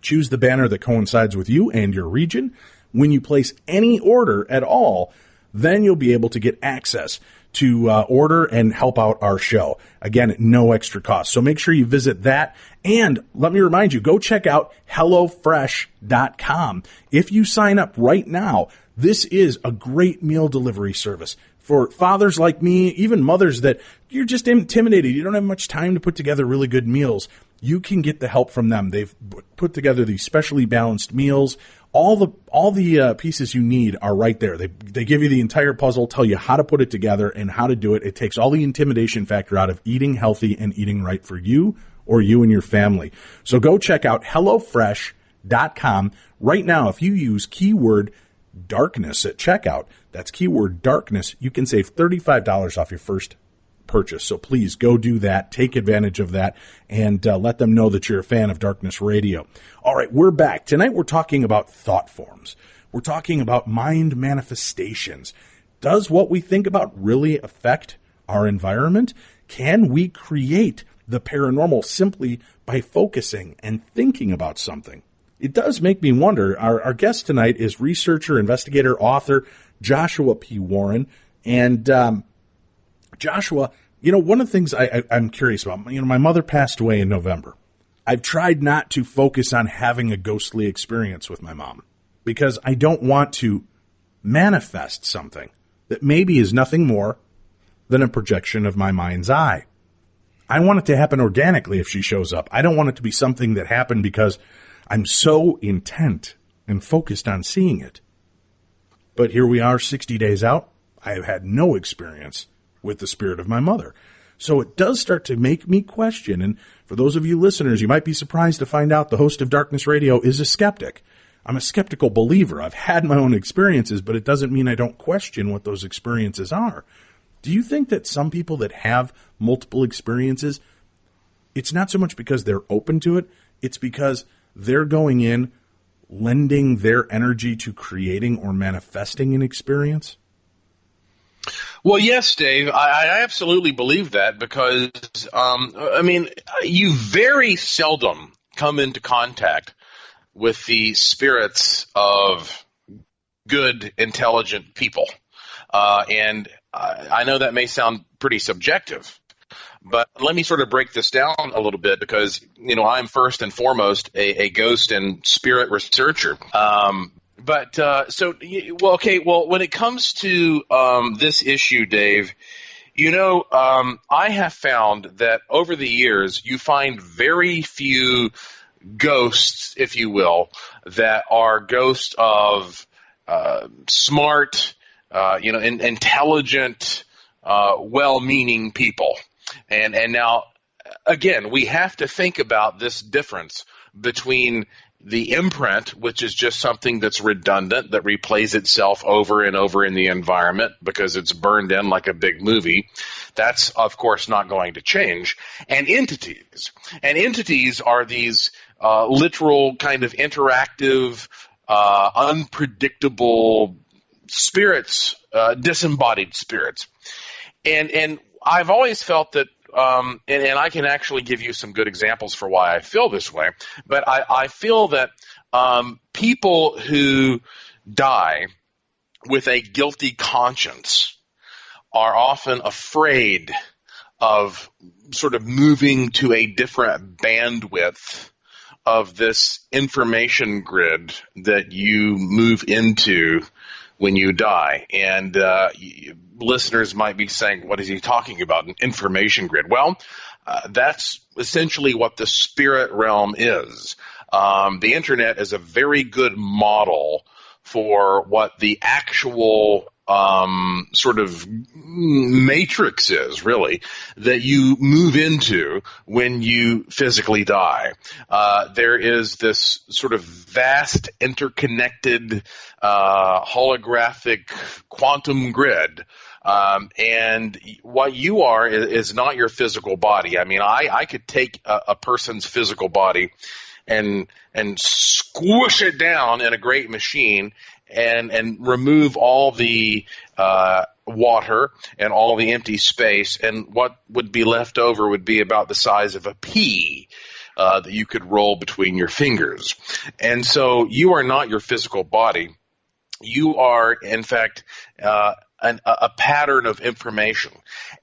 Choose the banner that coincides with you and your region. When you place any order at all, then you'll be able to get access to order and help out our show. Again, at no extra cost. So make sure you visit that. And let me remind you, go check out HelloFresh.com. If you sign up right now, this is a great meal delivery service for fathers like me, even mothers that you're just intimidated. You don't have much time to put together really good meals. You can get the help from them. They've put together these specially balanced meals. All the pieces you need are right there. They give you the entire puzzle, tell you how to put it together and how to do it. It takes all the intimidation factor out of eating healthy and eating right for you or you and your family. So go check out HelloFresh.com right now. If you use keyword darkness at checkout, that's keyword darkness, you can save $35 off your first purchase. So please go do that. Take advantage of that and let them know that you're a fan of Darkness Radio. All right, we're back. Tonight we're talking about thought forms. We're talking about mind manifestations. Does what we think about really affect our environment? Can we create the paranormal simply by focusing and thinking about something? It does make me wonder. Our guest tonight is researcher, investigator, author Joshua P. Warren. And Joshua, one of the things I'm curious about, my mother passed away in November. I've tried not to focus on having a ghostly experience with my mom because I don't want to manifest something that maybe is nothing more than a projection of my mind's eye. I want it to happen organically if she shows up. I don't want it to be something that happened because I'm so intent and focused on seeing it. But here we are 60 days out. I have had no experience with the spirit of my mother. So it does start to make me question. And for those of you listeners, you might be surprised to find out the host of Darkness Radio is a skeptic. I'm a skeptical believer. I've had my own experiences, but it doesn't mean I don't question what those experiences are. Do you think that some people that have multiple experiences, it's not so much because they're open to it, it's because they're going in, lending their energy to creating or manifesting an experience? Well, yes, Dave, I absolutely believe that because, you very seldom come into contact with the spirits of good, intelligent people. And I know that may sound pretty subjective, but let me sort of break this down a little bit because, I'm first and foremost a ghost and spirit researcher. When it comes to this issue, Dave, I have found that over the years you find very few ghosts, if you will, that are ghosts of smart, intelligent, well-meaning people. And now, again, we have to think about this difference between the imprint, which is just something that's redundant, that replays itself over and over in the environment because it's burned in like a big movie. That's, of course, not going to change. And entities. And entities are these literal kind of interactive, unpredictable spirits, disembodied spirits. And I've always felt that and I can actually give you some good examples for why I feel this way. But I feel that people who die with a guilty conscience are often afraid of sort of moving to a different bandwidth of this information grid that you move into when you die. And listeners might be saying, what is he talking about, an information grid? Well, that's essentially what the spirit realm is. The internet is a very good model for what the actual sort of matrix is, really, that you move into when you physically die. There is this sort of vast, interconnected, holographic quantum grid. And what you are is not your physical body. I mean, I could take a person's physical body and squish it down in a great machine and remove all the water and all the empty space, and what would be left over would be about the size of a pea that you could roll between your fingers. And so you are not your physical body. You are, in fact, a pattern of information.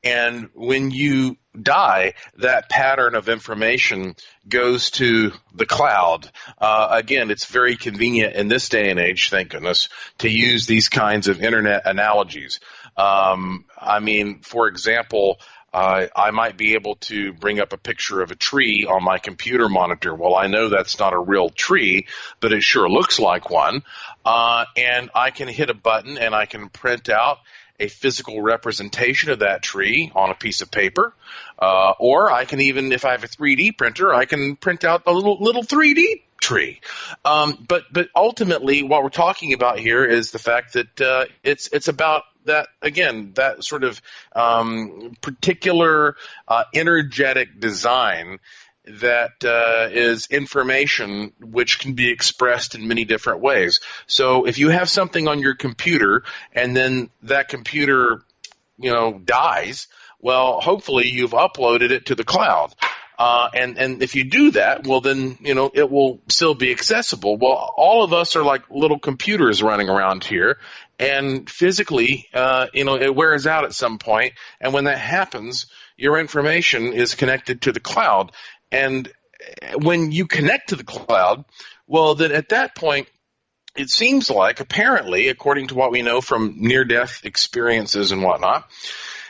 And when you die, that pattern of information goes to the cloud. Again, it's very convenient in this day and age, thank goodness, to use these kinds of internet analogies. For example, I might be able to bring up a picture of a tree on my computer monitor. Well, I know that's not a real tree, but it sure looks like one. And I can hit a button and I can print out a physical representation of that tree on a piece of paper. Or I can even, if I have a 3D printer, I can print out a little 3D tree. But ultimately what we're talking about here is the fact that it's about that, again, that sort of particular energetic design that is information which can be expressed in many different ways. So if you have something on your computer and then that computer, dies, well, hopefully you've uploaded it to the cloud. And if you do that, well, then, it will still be accessible. Well, all of us are like little computers running around here, and physically, it wears out at some point. And when that happens, your information is connected to the cloud. And when you connect to the cloud, well, then at that point, it seems like, apparently, according to what we know from near-death experiences and whatnot,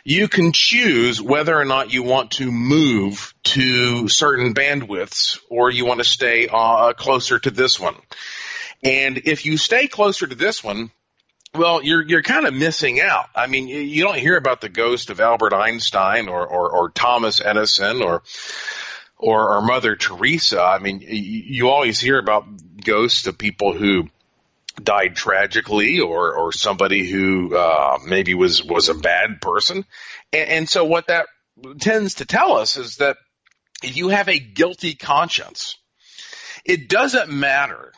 you can choose whether or not you want to move to certain bandwidths or you want to stay closer to this one. And if you stay closer to this one, well, you're kind of missing out. I mean, you don't hear about the ghost of Albert Einstein or Thomas Edison or Mother Teresa. I mean, you always hear about ghosts of people who died tragically or somebody who maybe was a bad person. And so what that tends to tell us is that if you have a guilty conscience, it doesn't matter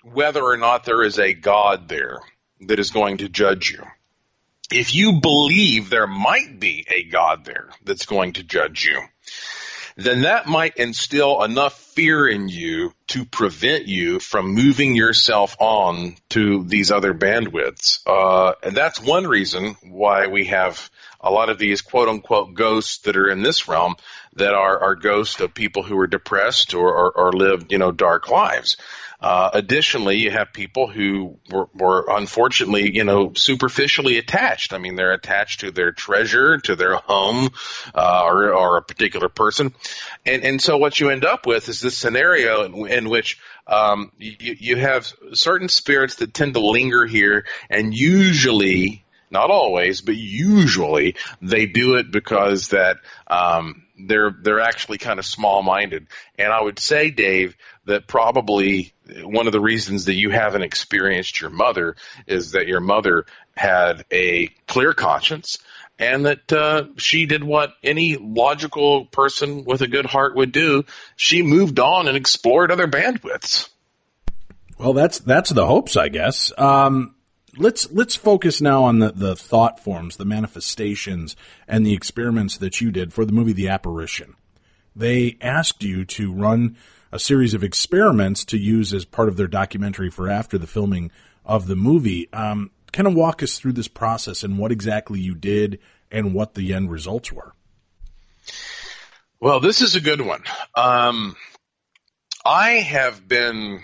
whether or not there is a God there that is going to judge you. If you believe there might be a God there that's going to judge you, then that might instill enough fear in you to prevent you from moving yourself on to these other bandwidths. And that's one reason why we have a lot of these quote-unquote ghosts that are in this realm that are ghosts of people who are depressed or lived, dark lives. Additionally, you have people who were unfortunately, superficially attached. I mean, they're attached to their treasure, to their home, or a particular person. And so what you end up with is this scenario in which you have certain spirits that tend to linger here, and usually, not always, but usually they do it because that they're actually kind of small-minded. And I would say, Dave, that probably one of the reasons that you haven't experienced your mother is that your mother had a clear conscience and that she did what any logical person with a good heart would do. She moved on and explored other bandwidths. Well, that's the hopes, I guess. Let's focus now on the thought forms, the manifestations, and the experiments that you did for the movie The Apparition. They asked you to run a series of experiments to use as part of their documentary for after the filming of the movie. Kind of walk us through this process and what exactly you did and what the end results were. Well, this is a good one. I have been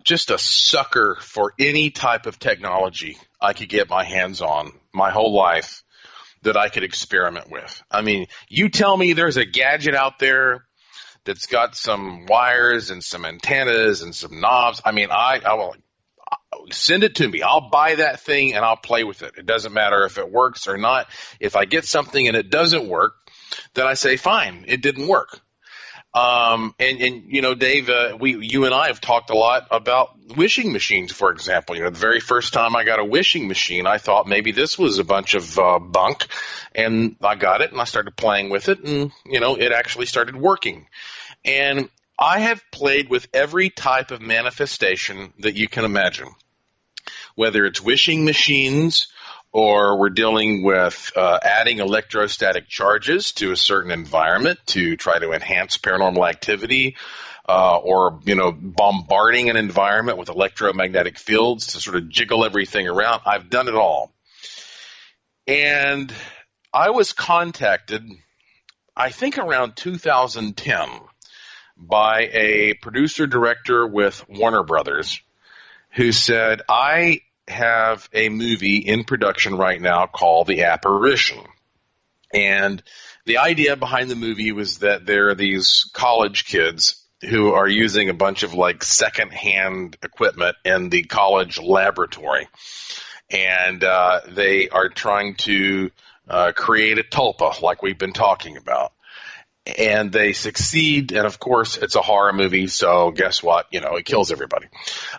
just a sucker for any type of technology I could get my hands on my whole life that I could experiment with. I mean, you tell me there's a gadget out there that's got some wires and some antennas and some knobs. I mean, I will send it to me. I'll buy that thing and I'll play with it. It doesn't matter if it works or not. If I get something and it doesn't work, then I say, fine, it didn't work. Dave, you and I have talked a lot about wishing machines, for example. The very first time I got a wishing machine, I thought maybe this was a bunch of bunk, and I got it and I started playing with it, and it actually started working. And I have played with every type of manifestation that you can imagine, whether it's wishing machines or we're dealing with adding electrostatic charges to a certain environment to try to enhance paranormal activity, or bombarding an environment with electromagnetic fields to sort of jiggle everything around. I've done it all. And I was contacted, I think around 2010, by a producer-director with Warner Brothers who said, I have a movie in production right now called The Apparition. And the idea behind the movie was that there are these college kids who are using a bunch of second-hand equipment in the college laboratory. And they are trying to create a tulpa like we've been talking about. And they succeed, and of course it's a horror movie, so guess what? It kills everybody.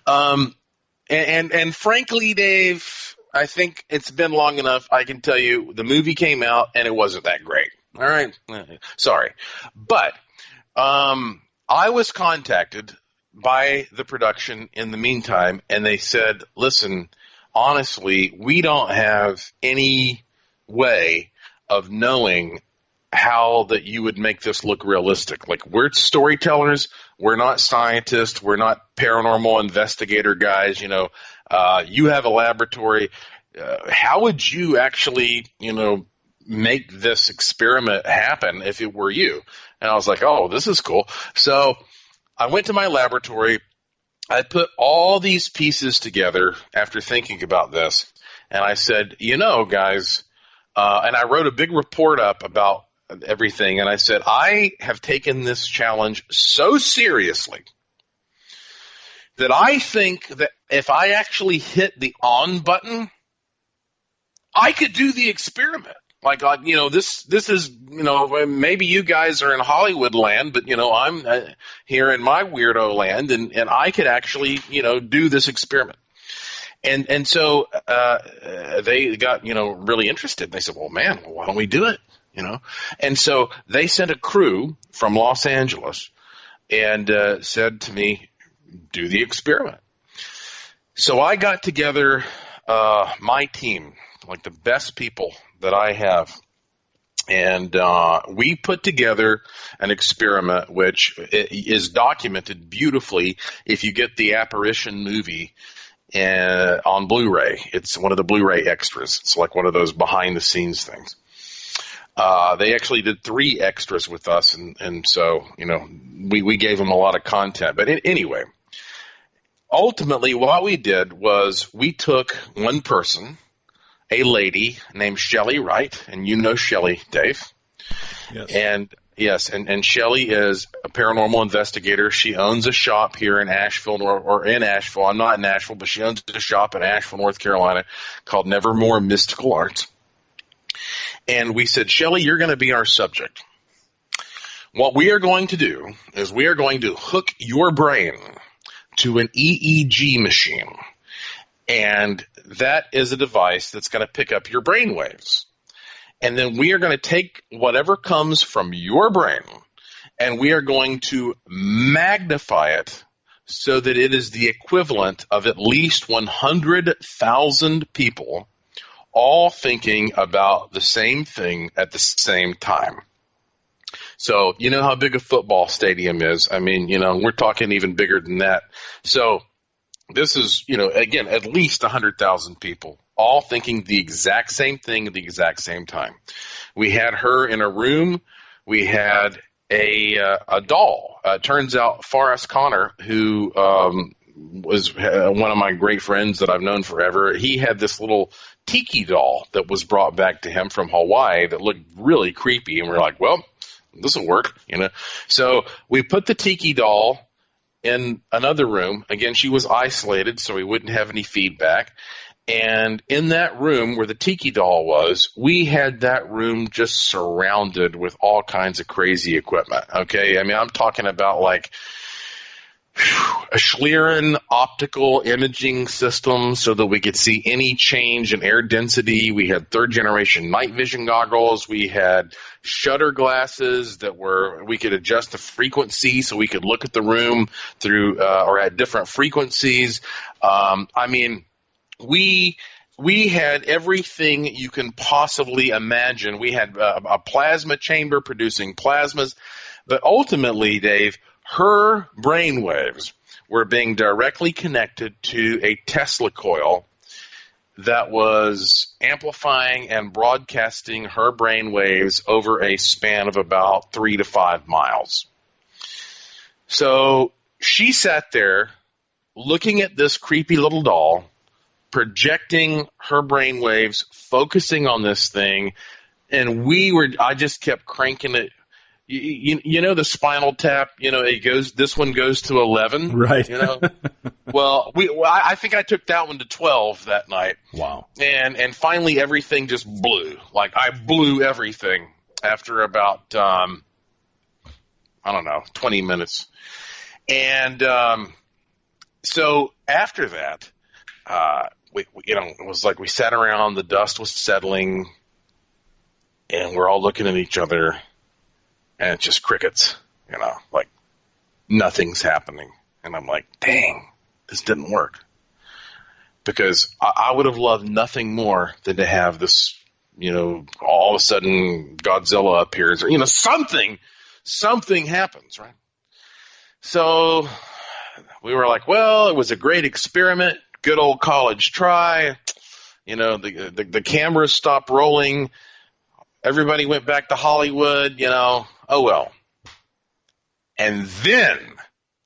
And frankly, Dave, I think it's been long enough. I can tell you the movie came out and it wasn't that great. All right. Sorry. But I was contacted by the production in the meantime, and they said, listen, honestly, we don't have any way of knowing how that you would make this look realistic. We're storytellers. We're not scientists. We're not paranormal investigator guys. You have a laboratory. How would you actually, make this experiment happen if it were you? And I was like, oh, this is cool. So I went to my laboratory. I put all these pieces together after thinking about this, and I said, guys, and I wrote a big report up about everything, and I said, I have taken this challenge so seriously that I think that if I actually hit the on button, I could do the experiment. Like, this is, maybe you guys are in Hollywood land, but, I'm here in my weirdo land, and I could actually, do this experiment. And so they got, really interested. They said, well, man, why don't we do it? And so they sent a crew from Los Angeles and said to me, do the experiment. So I got together my team, like the best people that I have, and we put together an experiment which is documented beautifully if you get the Apparition movie on Blu-ray. It's one of the Blu-ray extras. It's like one of those behind-the-scenes things. They actually did 3 extras with us, and so, we gave them a lot of content. But anyway, ultimately what we did was we took one person, a lady named Shelley Wright, and Shelley, Dave. Yes. And yes, and Shelley is a paranormal investigator. She owns a shop here in Asheville, or in Asheville. I'm not in Asheville, but she owns a shop in Asheville, North Carolina, called Nevermore Mystical Arts. And we said, Shelley, you're going to be our subject. What we are going to do is we are going to hook your brain to an EEG machine. And that is a device that's going to pick up your brain waves. And then we are going to take whatever comes from your brain and we are going to magnify it so that it is the equivalent of at least 100,000 people all thinking about the same thing at the same time. So you know how big a football stadium is. I mean, we're talking even bigger than that. So this is, again, at least 100,000 people all thinking the exact same thing at the exact same time. We had her in a room. We had a doll. Turns out Forrest Connor, who was one of my great friends that I've known forever, he had this little tiki doll that was brought back to him from Hawaii that looked really creepy. And we're like, well, this will work, So we put the tiki doll in another room. Again, she was isolated, so we wouldn't have any feedback. And in that room where the tiki doll was, we had that room just surrounded with all kinds of crazy equipment. Okay, I mean, I'm talking about like a Schlieren optical imaging system so that we could see any change in air density. We had 3rd generation night vision goggles. We had shutter glasses we could adjust the frequency so we could look at the room through or at different frequencies. I mean, we had everything you can possibly imagine. We had a plasma chamber producing plasmas, but ultimately, Dave, her brain waves were being directly connected to a Tesla coil that was amplifying and broadcasting her brain waves over a span of about 3 to 5 miles. So she sat there looking at this creepy little doll, projecting her brain waves, focusing on this thing, and I just kept cranking it. You know the Spinal Tap, this one goes to 11. Right. Well, I think I took that one to 12 that night. Wow. And finally everything just blew. Like I blew everything after about, 20 minutes. And so after that, it was like we sat around, the dust was settling, and we're all looking at each other. And it's just crickets, like nothing's happening. And I'm like, dang, this didn't work. Because I would have loved nothing more than to have this, all of a sudden Godzilla appears, or, something happens, right? So we were like, well, it was a great experiment, good old college try. The cameras stopped rolling. Everybody went back to Hollywood, oh well. And then,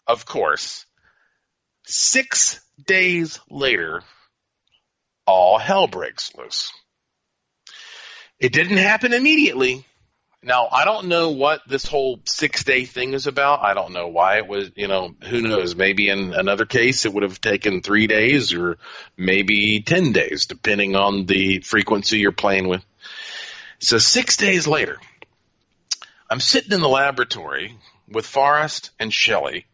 of course, 6 days later, all hell breaks loose. It didn't happen immediately. Now, I don't know what this whole 6-day thing is about. I don't know why it was, who knows. Maybe in another case it would have taken 3 days or maybe 10 days, depending on the frequency you're playing with. So 6 days later, I'm sitting in the laboratory with Forrest and Shelley,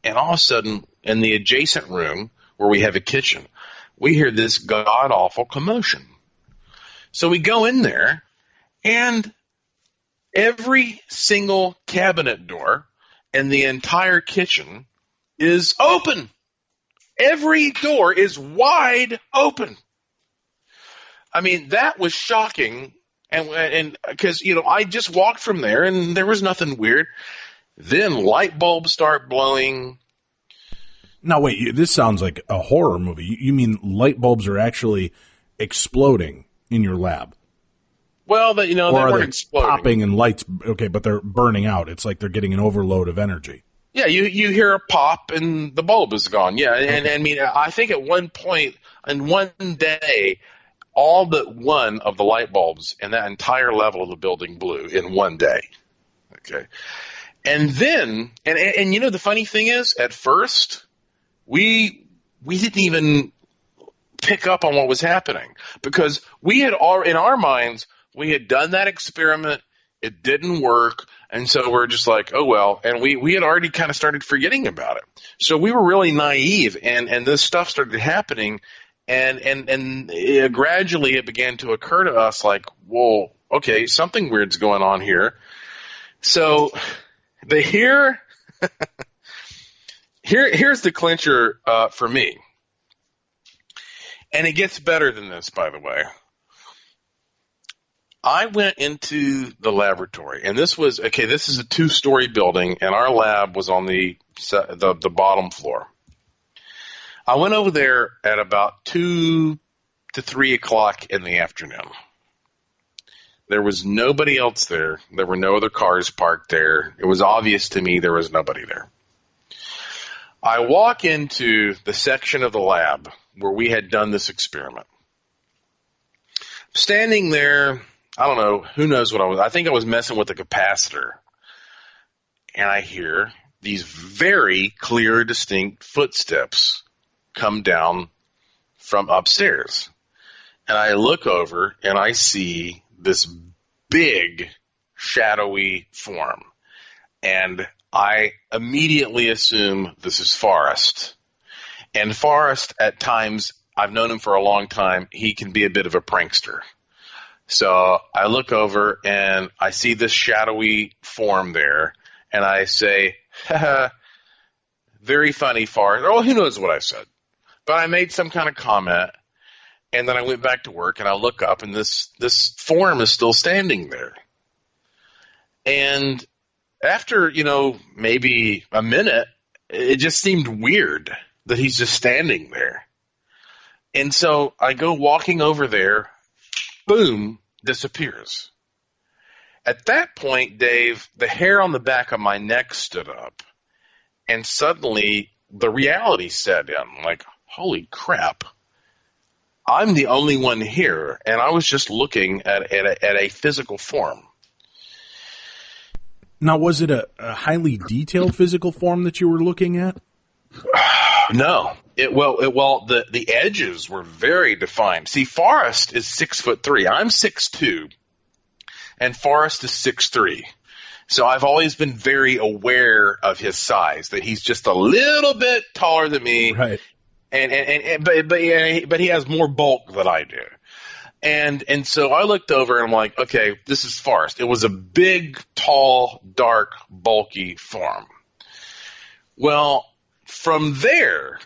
and all of a sudden, in the adjacent room where we have a kitchen, we hear this god-awful commotion. So we go in there, and every single cabinet door in the entire kitchen is open. Every door is wide open. I mean, that was shocking. And because, I just walked from there and there was nothing weird. Then light bulbs start blowing. Now, wait, this sounds like a horror movie. You mean light bulbs are actually exploding in your lab? Well, they weren't exploding. Popping and lights, okay, but they're burning out. It's like they're getting an overload of energy. Yeah, you hear a pop and the bulb is gone. Yeah, and I mean, I think at one point in one day, all but one of the light bulbs in that entire level of the building blew in one day. Okay. And then, and the funny thing is, at first, we didn't even pick up on what was happening because we had in our minds, we had done that experiment. It didn't work. And so we're just like, oh, well, and we had already kind of started forgetting about it. So we were really naive and this stuff started happening. And gradually it began to occur to us like, well, okay, something weird's going on here. So here's the clincher for me. And it gets better than this, by the way. I went into the laboratory, and this is a 2-story building, and our lab was on the bottom floor. I went over there at about 2 to 3 o'clock in the afternoon. There was nobody else there. There were no other cars parked there. It was obvious to me there was nobody there. I walk into the section of the lab where we had done this experiment. Standing there, I don't know, who knows what I think I was messing with the capacitor. And I hear these very clear, distinct footsteps come down from upstairs. And I look over and I see this big, shadowy form. And I immediately assume this is Forrest. And Forrest, at times, I've known him for a long time, he can be a bit of a prankster. So I look over and I see this shadowy form there, and I say, haha, very funny, Forrest. Oh, who knows what I said. But I made some kind of comment, and then I went back to work, and I look up, and this form is still standing there. And after, maybe a minute, it just seemed weird that he's just standing there. And so I go walking over there, boom, disappears. At that point, Dave, the hair on the back of my neck stood up, and suddenly the reality set in, like, holy crap, I'm the only one here, and I was just looking at a physical form. Now, was it a highly detailed physical form that you were looking at? No. The edges were very defined. See, Forrest is 6'3". I'm 6'2", and Forrest is 6'3". So I've always been very aware of his size, that he's just a little bit taller than me. Right. But he has more bulk than I do. And so I looked over and I'm like, okay, this is Forrest. It was a big, tall, dark, bulky form. Well, from there,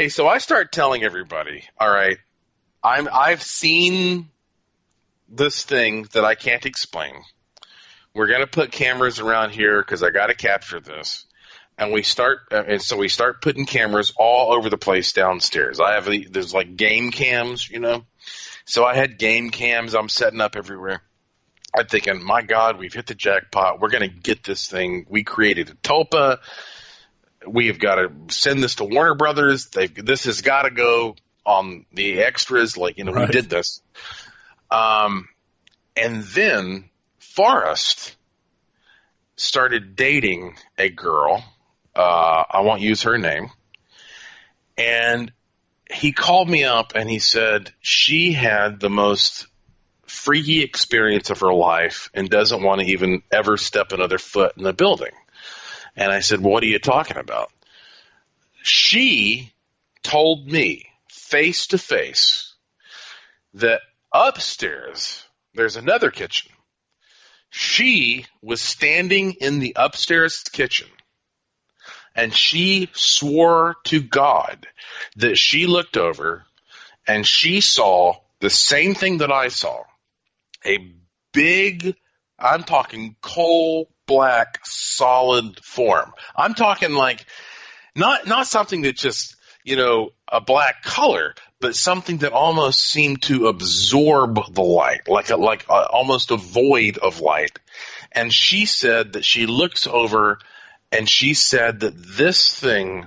so I start telling everybody, all right, I've seen this thing that I can't explain. We're going to put cameras around here because I got to capture this. And so we start putting cameras all over the place downstairs. There's like game cams, So I had game cams I'm setting up everywhere. I'm thinking, my God, we've hit the jackpot. We're going to get this thing. We created a tulpa. We have got to send this to Warner Brothers. This has got to go on the extras. Like, we did this. And then Forrest started dating a girl. I won't use her name. And he called me up and he said she had the most freaky experience of her life and doesn't want to even ever step another foot in the building. And I said, what are you talking about? She told me face to face that upstairs there's another kitchen. She was standing in the upstairs kitchen and she swore to God that she looked over and she saw the same thing that I saw. A big, I'm talking coal black solid form. I'm talking like not something that just, a black color, but something that almost seemed to absorb the light, like almost a void of light. And she said that she looks over and she said that this thing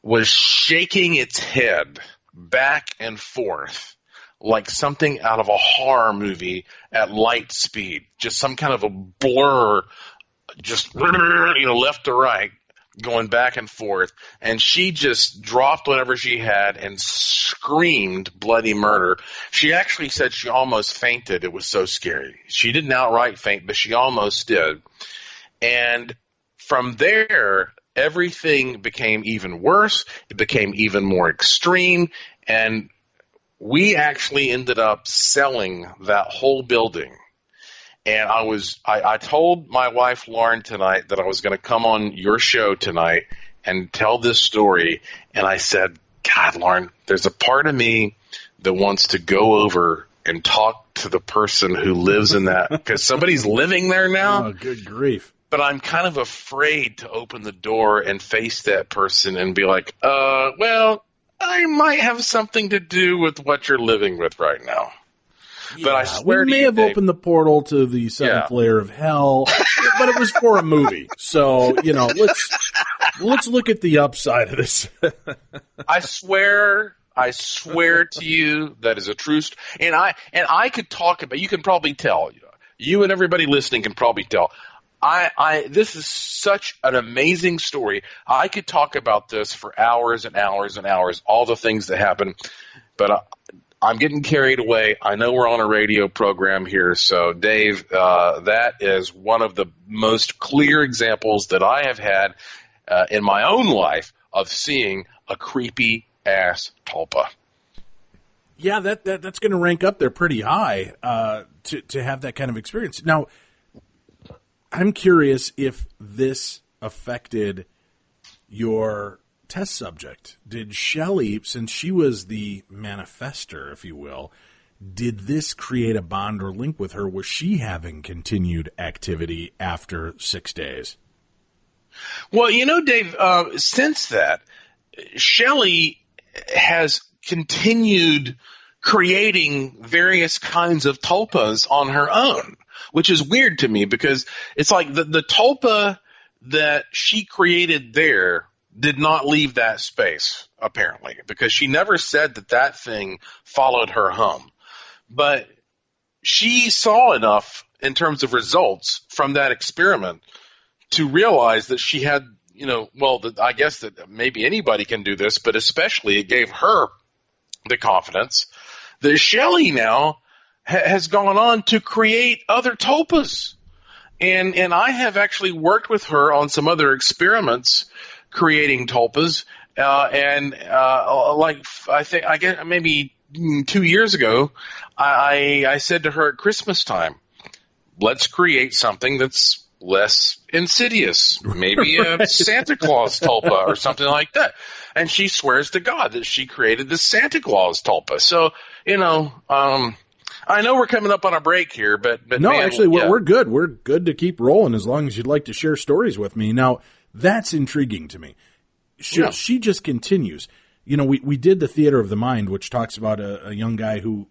was shaking its head back and forth like something out of a horror movie at light speed, just some kind of a blur, just left to right, going back and forth. And she just dropped whatever she had and screamed bloody murder. She actually said she almost fainted. It was so scary. She didn't outright faint, but she almost did. And from there, everything became even worse. It became even more extreme. And we actually ended up selling that whole building. And I told my wife, Lauren, tonight that I was going to come on your show tonight and tell this story. And I said, God, Lauren, there's a part of me that wants to go over and talk to the person who lives in that, because somebody's living there now. Oh, good grief. But I'm kind of afraid to open the door and face that person and be like, well, I might have something to do with what you're living with right now. Yeah, but I swear we may have opened the portal to the seventh layer of hell, but it was for a movie. So, let's look at the upside of this. I swear to you that is a true and I could talk about, you can probably tell, you and everybody listening can probably tell. This is such an amazing story. I could talk about this for hours and hours and hours, all the things that happen, but I'm getting carried away. I know we're on a radio program here, so Dave, that is one of the most clear examples that I have had in my own life of seeing a creepy ass tulpa. Yeah, that's going to rank up there pretty high to have that kind of experience. Now, I'm curious if this affected your test subject. Did Shelley, since she was the manifester, if you will, did this create a bond or link with her? Was she having continued activity after 6 days? Well, Dave, since that, Shelley has continued creating various kinds of tulpas on her own, which is weird to me because it's like the tulpa that she created there did not leave that space, apparently, because she never said that thing followed her home. But she saw enough in terms of results from that experiment to realize that she had, I guess that maybe anybody can do this, but especially it gave her the confidence that Shelley now has gone on to create other tulpas. And I have actually worked with her on some other experiments creating tulpas. I guess maybe 2 years ago, I said to her at Christmas time, let's create something that's less insidious, maybe a Santa Claus tulpa or something like that. And she swears to God that she created the Santa Claus tulpa. So, I know we're coming up on a break here, but no, man, actually, we're good. We're good to keep rolling as long as you'd like to share stories with me. Now, that's intriguing to me. She just continues. We did the Theater of the Mind, which talks about a young guy who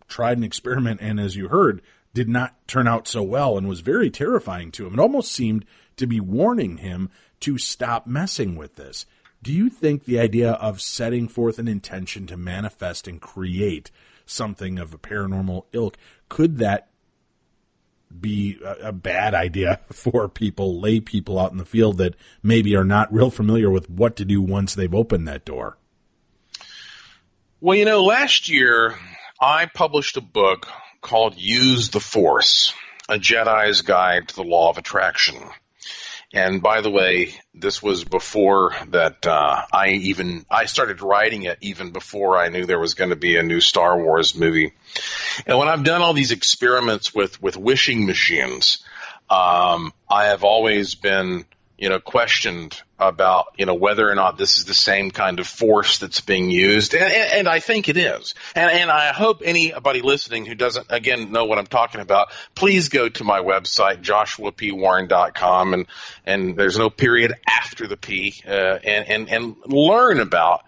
tried an experiment and, as you heard, did not turn out so well and was very terrifying to him. It almost seemed to be warning him to stop messing with this. Do you think the idea of setting forth an intention to manifest and create something of a paranormal ilk, could that be a bad idea for people, lay people out in the field that maybe are not real familiar with what to do once they've opened that door? Well, last year I published a book called Use the Force, A Jedi's Guide to the Law of Attraction. And by the way, this was before that I started writing it, even before I knew there was going to be a new Star Wars movie. And when I've done all these experiments with wishing machines, I have always been, questioned about, whether or not this is the same kind of force that's being used. And I think it is. And I hope anybody listening who doesn't, again, know what I'm talking about, please go to my website, joshuapwarren.com, and there's no period after the P, and learn about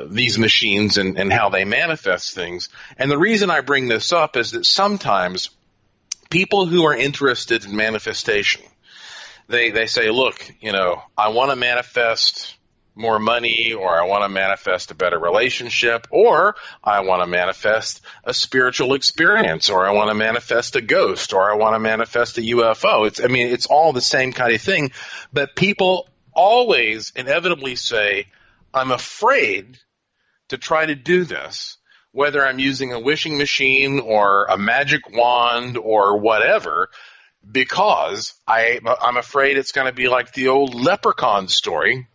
these machines and how they manifest things. And the reason I bring this up is that sometimes people who are interested in manifestation, they say, look, I want to manifest more money, or I want to manifest a better relationship, or I want to manifest a spiritual experience, or I want to manifest a ghost, or I want to manifest a UFO. It's all the same kind of thing. But people always inevitably say, I'm afraid to try to do this, whether I'm using a wishing machine or a magic wand or whatever, because I'm afraid it's going to be like the old leprechaun story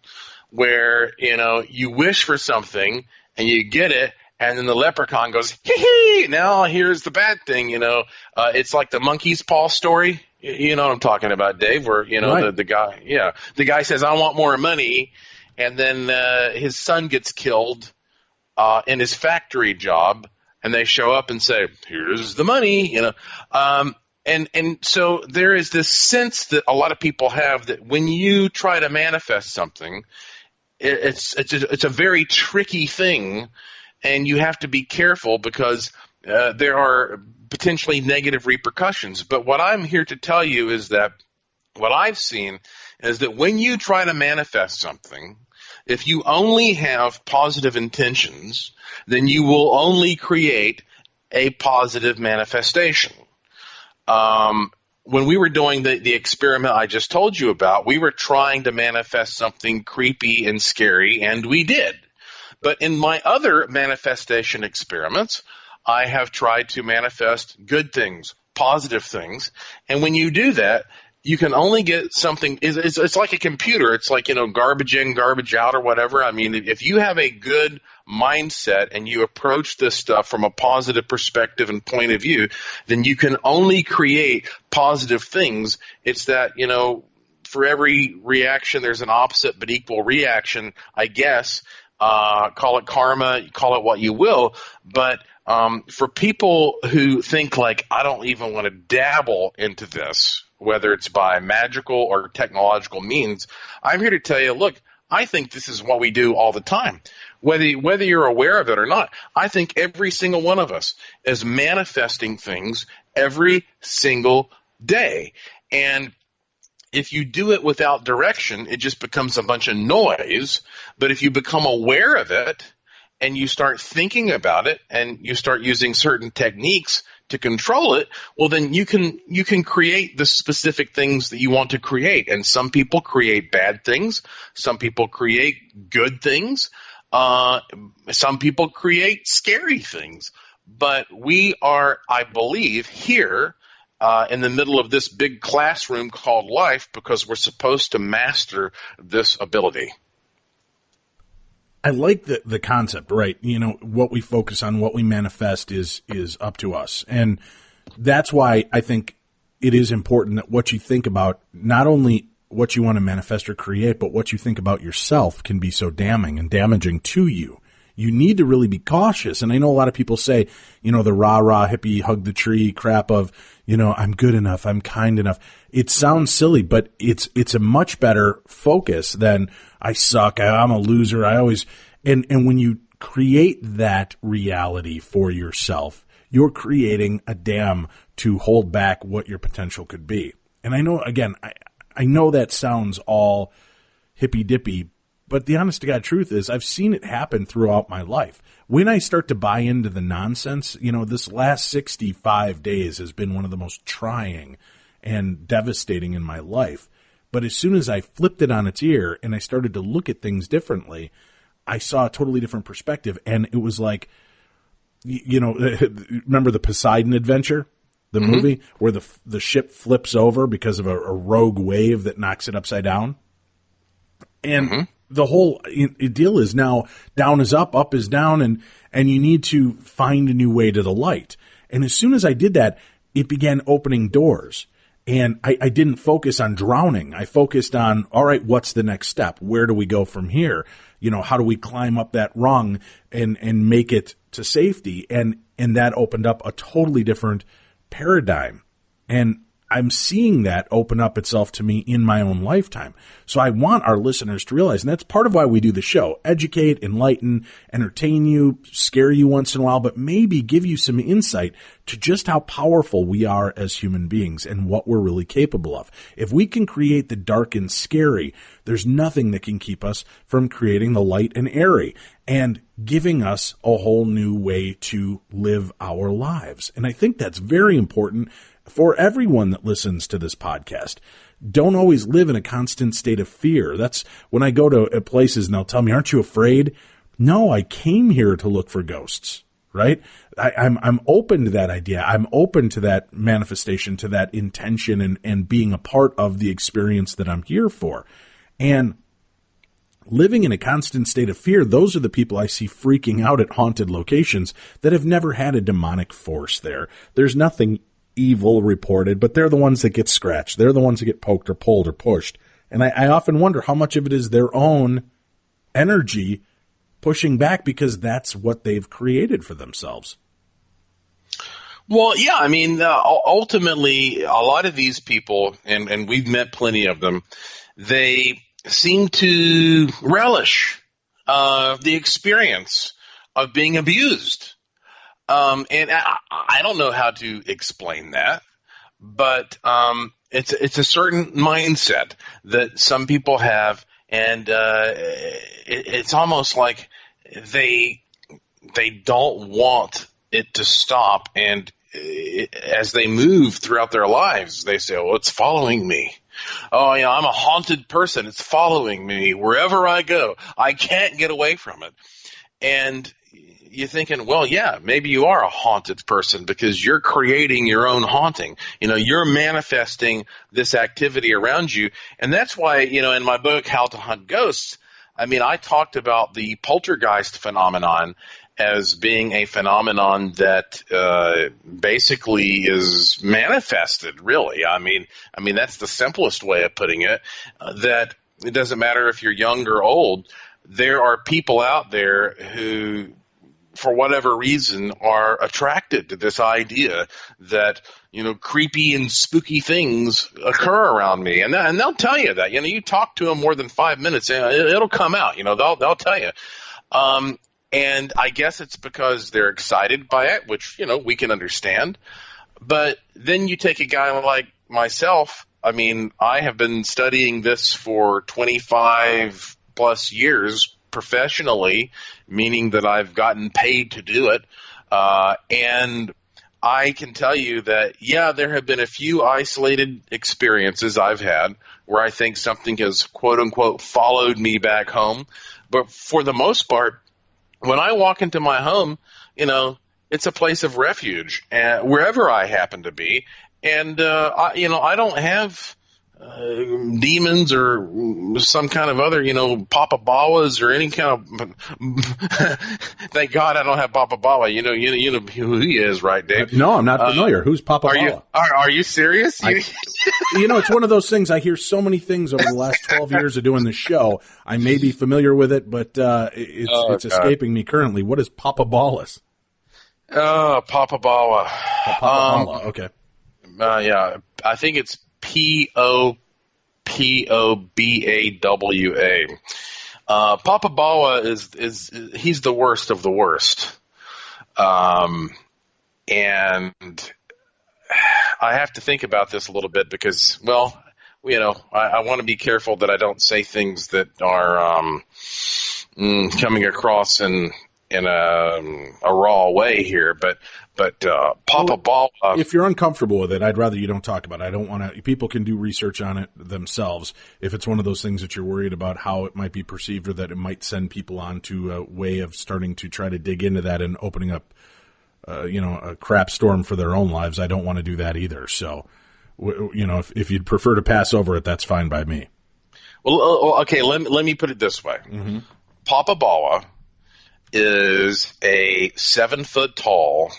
where, you wish for something and you get it, and then the leprechaun goes, hee, now here's the bad thing, it's like the monkey's paw story. You know what I'm talking about, Dave, where, right. the guy says, I want more money, and then his son gets killed in his factory job, and they show up and say, here's the money, And so there is this sense that a lot of people have that when you try to manifest something, it's a very tricky thing, and you have to be careful because there are potentially negative repercussions. But what I'm here to tell you is that what I've seen is that when you try to manifest something, if you only have positive intentions, then you will only create a positive manifestation. When we were doing the experiment I just told you about, we were trying to manifest something creepy and scary, and we did. But in my other manifestation experiments, I have tried to manifest good things, positive things, and when you do that, you can only get something. It's like a computer. It's like, garbage in, garbage out, or whatever. If you have a good mindset and you approach this stuff from a positive perspective and point of view, then you can only create positive things. It's that, for every reaction, there's an opposite but equal reaction, I guess. Call it karma, call it what you will. But for people who think like, I don't even want to dabble into this, whether it's by magical or technological means, I'm here to tell you, look, I think this is what we do all the time. Whether you're aware of it or not, I think every single one of us is manifesting things every single day. And if you do it without direction, it just becomes a bunch of noise. But if you become aware of it and you start thinking about it and you start using certain techniques to control it, well, then you can create the specific things that you want to create. And some people create bad things. Some people create good things. Some people create scary things. But we are, I believe, here in the middle of this big classroom called life because we're supposed to master this ability. I like the concept, right? What we focus on, what we manifest is up to us. And that's why I think it is important that what you think about, not only what you want to manifest or create, but what you think about yourself can be so damning and damaging to you. You need to really be cautious. And I know a lot of people say, the rah-rah hippie hug the tree crap of, I'm good enough, I'm kind enough. It sounds silly, but it's a much better focus than I suck, I'm a loser, and when you create that reality for yourself, you're creating a dam to hold back what your potential could be. And I know, again, I know that sounds all hippy-dippy, but the honest to God truth is I've seen it happen throughout my life. When I start to buy into the nonsense, this last 65 days has been one of the most trying and devastating in my life. But as soon as I flipped it on its ear and I started to look at things differently, I saw a totally different perspective. And it was like, remember the Poseidon Adventure, the movie where the ship flips over because of a rogue wave that knocks it upside down? And the whole deal is now down is up is down, and you need to find a new way to the light. And as soon as I did that, it began opening doors. And I didn't focus on drowning. I focused on, all right, what's the next step? Where do we go from here? How do we climb up that rung and make it to safety? And that opened up a totally different paradigm. And I'm seeing that open up itself to me in my own lifetime. So I want our listeners to realize, and that's part of why we do the show, educate, enlighten, entertain you, scare you once in a while, but maybe give you some insight to just how powerful we are as human beings and what we're really capable of. If we can create the dark and scary, there's nothing that can keep us from creating the light and airy and giving us a whole new way to live our lives. And I think that's very important for everyone that listens to this podcast. Don't always live in a constant state of fear. That's when I go to places and they'll tell me, aren't you afraid? No, I came here to look for ghosts, right? I'm open to that idea. I'm open to that manifestation, to that intention and being a part of the experience that I'm here for. And living in a constant state of fear, those are the people I see freaking out at haunted locations that have never had a demonic force there. There's nothing evil reported, but they're the ones that get scratched. They're the ones that get poked or pulled or pushed. And I often wonder how much of it is their own energy pushing back because that's what they've created for themselves. Well, yeah, I mean, ultimately, a lot of these people, and we've met plenty of them, they seem to relish the experience of being abused. And I don't know how to explain that, but it's a certain mindset that some people have, and it's almost like they don't want it to stop. And as they move throughout their lives, they say, "Oh, it's following me. Oh, I'm a haunted person. It's following me wherever I go. I can't get away from it." And you're thinking, well, yeah, maybe you are a haunted person because you're creating your own haunting. You're manifesting this activity around you. And that's why, in my book, How to Hunt Ghosts, I talked about the poltergeist phenomenon as being a phenomenon that basically is manifested, really. That's the simplest way of putting it, that it doesn't matter if you're young or old. There are people out there who, for whatever reason, are attracted to this idea that, creepy and spooky things occur around me. And they'll tell you that. You talk to them more than 5 minutes, and it'll come out. They'll tell you. And I guess it's because they're excited by it, which, we can understand. But then you take a guy like myself. I have been studying this for 25 plus years professionally, meaning that I've gotten paid to do it. And I can tell you that, yeah, there have been a few isolated experiences I've had where I think something has, quote unquote, followed me back home. But for the most part, when I walk into my home, it's a place of refuge, wherever I happen to be. And, I don't have demons or some kind of other, Papa Bawas or any kind of. Thank God I don't have Papa Bawa. You know who he is, right, Dave? No, I'm not familiar. Who's Papa Bawa? Are you serious? It's one of those things. I hear so many things over the last 12 years of doing this show. I may be familiar with it, but it's escaping me currently. What is Papa Bawas? Papa Bawa. Papa Bawa. Okay. Yeah, I think it's Popobawa. Papa Bawa is he's the worst of the worst. And I have to think about this a little bit because, well, I want to be careful that I don't say things that are coming across in a raw way here. But Papa Ball. If you're uncomfortable with it, I'd rather you don't talk about it. I don't want to. People can do research on it themselves. If it's one of those things that you're worried about how it might be perceived or that it might send people on to a way of starting to try to dig into that and opening up, a crap storm for their own lives, I don't want to do that either. So, if you'd prefer to pass over it, that's fine by me. Well, okay. Let me put it this way. Mm-hmm. Papa Bawa is a 7-foot tall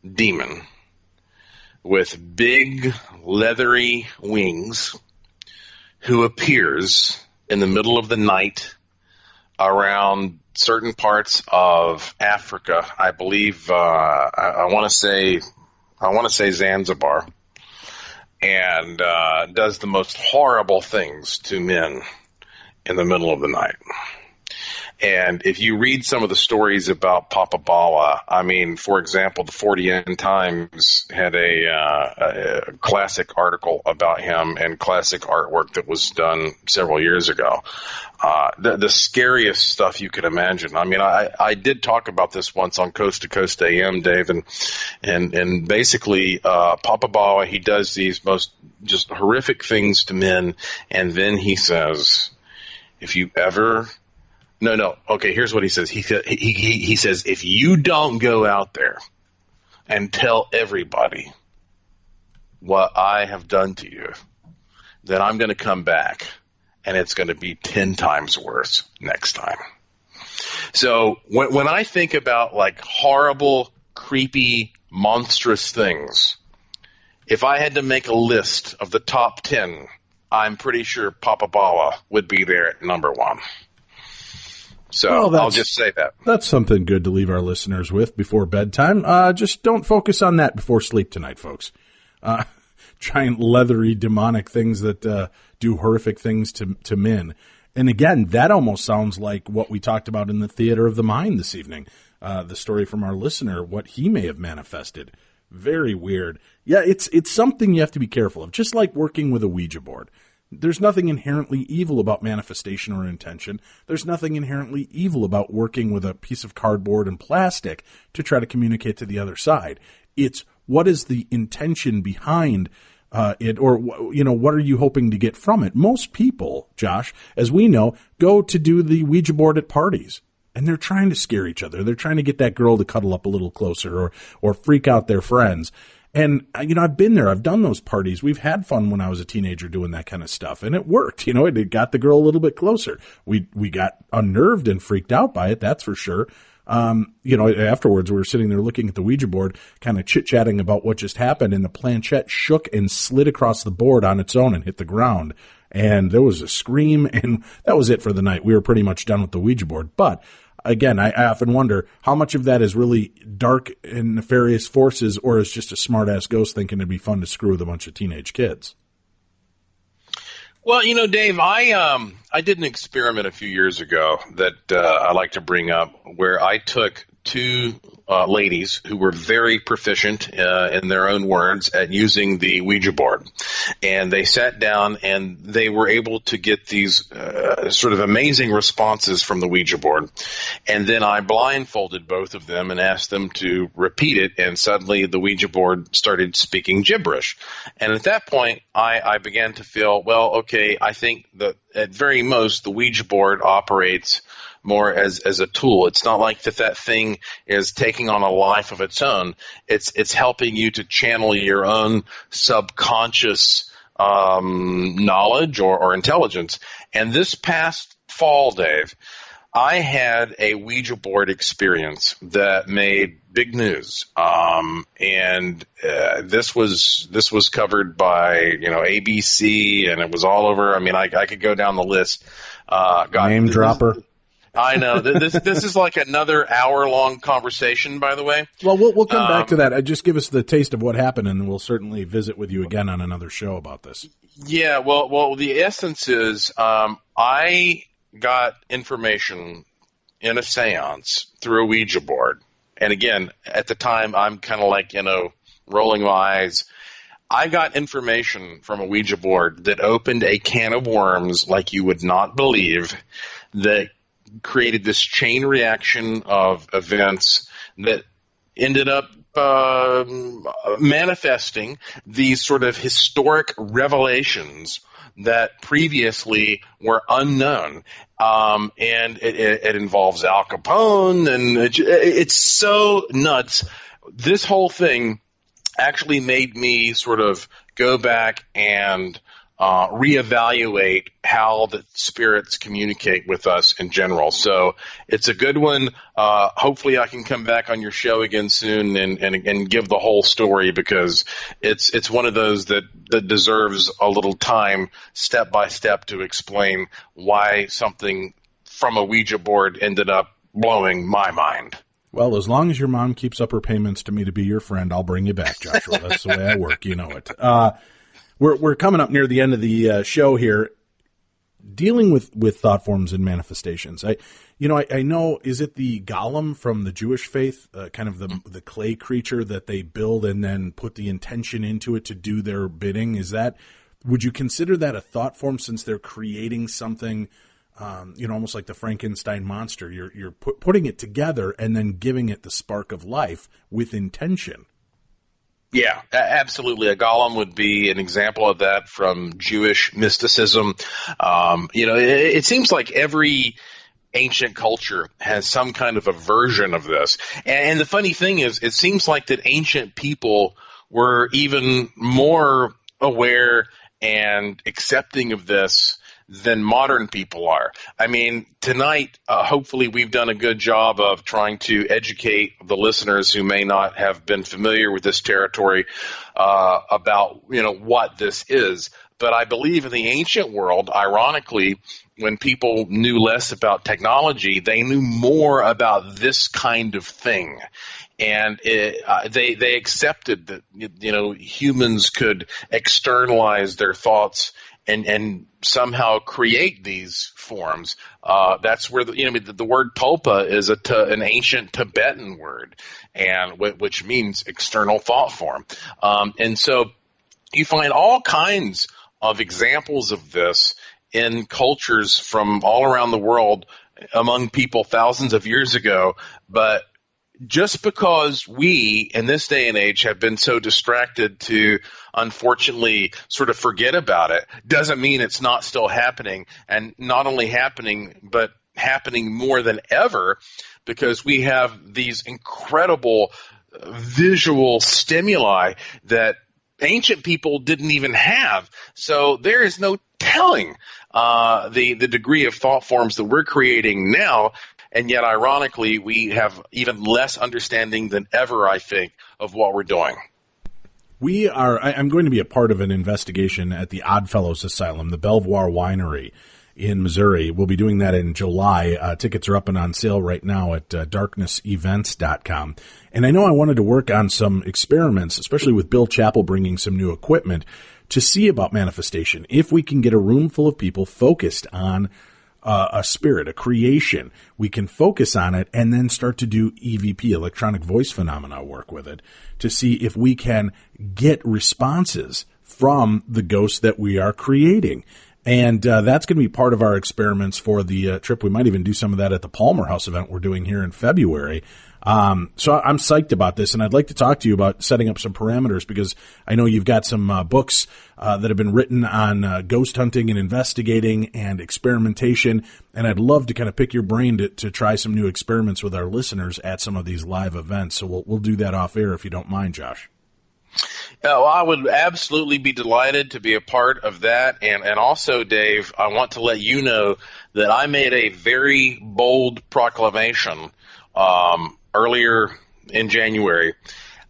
demon with big leathery wings who appears in the middle of the night around certain parts of Africa. I believe I want to say Zanzibar, and does the most horrible things to men in the middle of the night. And if you read some of the stories about Papa Bawa, I mean, for example, the 40N Times had a classic article about him and classic artwork that was done several years ago. The scariest stuff you could imagine. I mean, I did talk about this once on Coast to Coast AM, Dave, and basically, Papa Bawa, he does these most just horrific things to men, and then he says, if you ever... No. Okay, here's what he says. He says, if you don't go out there and tell everybody what I have done to you, then I'm going to come back, and it's going to be 10 times worse next time. So when I think about like horrible, creepy, monstrous things, if I had to make a list of the top 10, I'm pretty sure Papa Bawa would be there at number 1. So I'll just say that. That's something good to leave our listeners with before bedtime. Just don't focus on that before sleep tonight, folks. Giant leathery demonic things that do horrific things to men. And again, that almost sounds like what we talked about in the Theater of the Mind this evening. The story from our listener, what he may have manifested. Very weird. Yeah, it's something you have to be careful of, just like working with a Ouija board. There's nothing inherently evil about manifestation or intention. There's nothing inherently evil about working with a piece of cardboard and plastic to try to communicate to the other side. It's what is the intention behind it, or, what are you hoping to get from it? Most people, Josh, as we know, go to do the Ouija board at parties. And they're trying to scare each other. They're trying to get that girl to cuddle up a little closer or freak out their friends. And, I've been there. I've done those parties. We've had fun when I was a teenager doing that kind of stuff. And it worked. It got the girl a little bit closer. We got unnerved and freaked out by it, that's for sure. Afterwards, we were sitting there looking at the Ouija board, kind of chit-chatting about what just happened, and the planchette shook and slid across the board on its own and hit the ground. And there was a scream, and that was it for the night. We were pretty much done with the Ouija board. But again, I often wonder how much of that is really dark and nefarious forces, or is just a smart-ass ghost thinking it'd be fun to screw with a bunch of teenage kids. Well, Dave, I did an experiment a few years ago that I like to bring up, where I took 2 ladies who were very proficient in their own words at using the Ouija board. And they sat down and they were able to get these sort of amazing responses from the Ouija board. And then I blindfolded both of them and asked them to repeat it. And suddenly the Ouija board started speaking gibberish. And at that point, I began to feel, well, okay, I think that at very most the Ouija board operates more as a tool. It's not like that thing is taking on a life of its own. It's helping you to channel your own subconscious knowledge or intelligence. And this past fall, Dave, I had a Ouija board experience that made big news. This was covered by, ABC, and it was all over. I mean, I could go down the list. Name dropper. I know. This is like another hour-long conversation, by the way. Well, we'll come back to that. Just give us the taste of what happened, and we'll certainly visit with you again on another show about this. Yeah, well, the essence is I got information in a seance through a Ouija board and again, at the time, I'm kind of like, rolling my eyes. I got information from a Ouija board that opened a can of worms like you would not believe, that created this chain reaction of events that ended up manifesting these sort of historic revelations that previously were unknown. And it involves Al Capone, and it's so nuts. This whole thing actually made me sort of go back and reevaluate how the spirits communicate with us in general. So it's a good one. Hopefully I can come back on your show again soon and give the whole story, because it's one of those that deserves a little time, step by step, to explain why something from a Ouija board ended up blowing my mind. Well, as long as your mom keeps up her payments to me to be your friend, I'll bring you back, Joshua. That's the way I work. You know it. We're coming up near the end of the show here, dealing with thought forms and manifestations. I know, is it the golem from the Jewish faith, kind of the clay creature that they build and then put the intention into it to do their bidding? Would you consider that a thought form, since they're creating something, almost like the Frankenstein monster? You're putting it together and then giving it the spark of life with intention. Yeah, absolutely. A golem would be an example of that from Jewish mysticism. It seems like every ancient culture has some kind of a version of this. And the funny thing is, it seems like that ancient people were even more aware and accepting of this than modern people are. I mean, tonight, hopefully we've done a good job of trying to educate the listeners who may not have been familiar with this territory about, what this is. But I believe in the ancient world, ironically, when people knew less about technology, they knew more about this kind of thing. And they accepted that, humans could externalize their thoughts and somehow create these forms. That's where the word tulpa is an ancient Tibetan word, and which means external thought form. And so you find all kinds of examples of this in cultures from all around the world among people thousands of years ago. But just because we, in this day and age, have been so distracted to, unfortunately, sort of forget about it, doesn't mean it's not still happening. And not only happening, but happening more than ever, because we have these incredible visual stimuli that ancient people didn't even have. So there is no telling the degree of thought forms that we're creating now. And yet, ironically, we have even less understanding than ever, I think, of what we're doing. I'm going to be a part of an investigation at the Oddfellows Asylum, the Belvoir Winery in Missouri. We'll be doing that in July. Tickets are up and on sale right now at darknessevents.com. And I know I wanted to work on some experiments, especially with Bill Chappell bringing some new equipment, to see about manifestation. If we can get a room full of people focused on a spirit, a creation, we can focus on it and then start to do EVP, electronic voice phenomena work with it, to see if we can get responses from the ghosts that we are creating. And that's going to be part of our experiments for the trip. We might even do some of that at the Palmer House event we're doing here in February. So I'm psyched about this, and I'd like to talk to you about setting up some parameters, because I know you've got some books that have been written on ghost hunting and investigating and experimentation, and I'd love to kind of pick your brain to try some new experiments with our listeners at some of these live events. So we'll do that off air if you don't mind, Josh. Well, I would absolutely be delighted to be a part of that. And also, Dave, I want to let you know that I made a very bold proclamation earlier in January.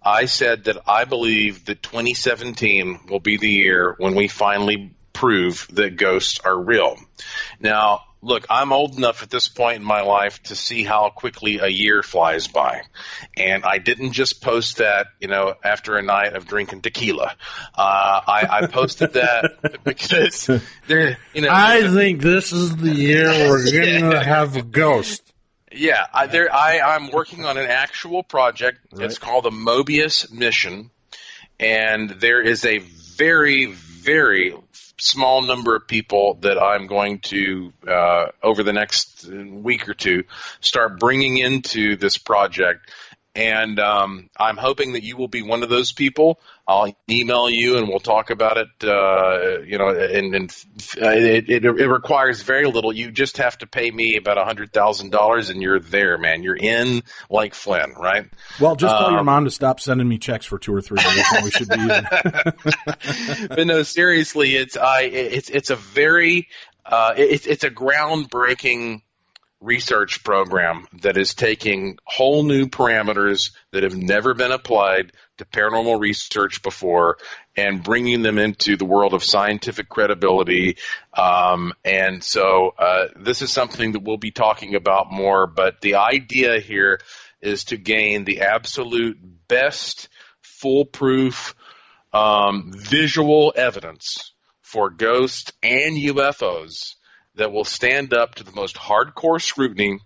I said that I believe that 2017 will be the year when we finally prove that ghosts are real. Now, look, I'm old enough at this point in my life to see how quickly a year flies by. And I didn't just post that, after a night of drinking tequila. I posted that because I think this is the year we're going to have a ghost. Yeah, I'm working on an actual project. Right. It's called the Mobius Mission, and there is a very, very small number of people that I'm going to, over the next week or two, start bringing into this project. And I'm hoping that you will be one of those people. I'll email you and we'll talk about it. It requires very little. You just have to pay me about $100,000 and you're there, man. You're in like Flynn, right? Well, just tell your mom to stop sending me checks for 2 or 3 days, and we should be even. But no, seriously, it's a very it's a groundbreaking research program that is taking whole new parameters that have never been applied to paranormal research before and bringing them into the world of scientific credibility. And so this is something that we'll be talking about more, but the idea here is to gain the absolute best foolproof visual evidence for ghosts and UFOs that will stand up to the most hardcore scrutiny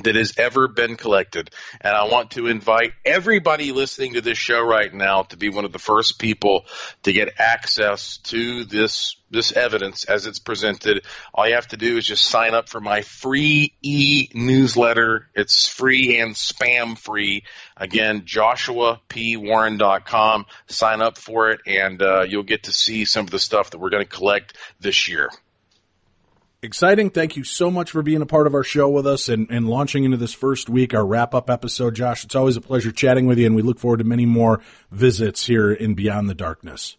that has ever been collected. And I want to invite everybody listening to this show right now to be one of the first people to get access to this evidence as it's presented. All you have to do is just sign up for my free e-newsletter. It's free and spam free. Again, joshuapwarren.com. Sign up for it, and you'll get to see some of the stuff that we're going to collect this year. Exciting. Thank you so much for being a part of our show with us and launching into this first week, our wrap-up episode. Josh, it's always a pleasure chatting with you, and we look forward to many more visits here in Beyond the Darkness.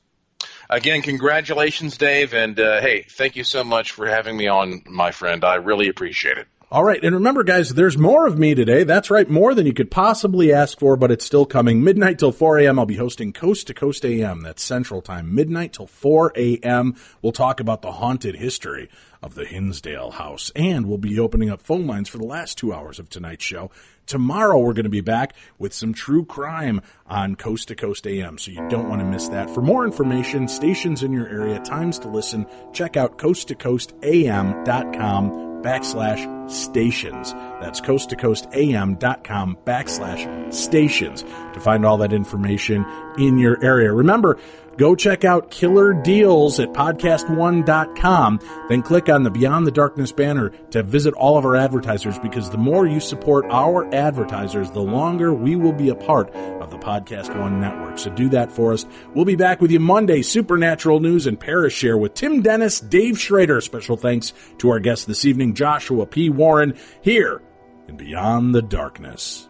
Again, congratulations, Dave, and hey, thank you so much for having me on, my friend. I really appreciate it. All right, and remember, guys, there's more of me today. That's right, more than you could possibly ask for, but it's still coming. Midnight till 4 a.m., I'll be hosting Coast to Coast AM. That's Central Time, midnight till 4 a.m. We'll talk about the haunted history of the Hinsdale House, and we'll be opening up phone lines for the last 2 hours of tonight's show. Tomorrow, we're going to be back with some true crime on Coast to Coast AM, so you don't want to miss that. For more information, stations in your area, times to listen, check out coasttocoastam.com/stations. That's coasttocoastam.com/stations to find all that information in your area. Remember, go check out Killer Deals at podcast1.com. Then click on the Beyond the Darkness banner to visit all of our advertisers, because the more you support our advertisers, the longer we will be a part of the Podcast One network. So do that for us. We'll be back with you Monday, Supernatural News and Parashare with Tim Dennis, Dave Schrader. Special thanks to our guest this evening, Joshua P. Warren, here in Beyond the Darkness.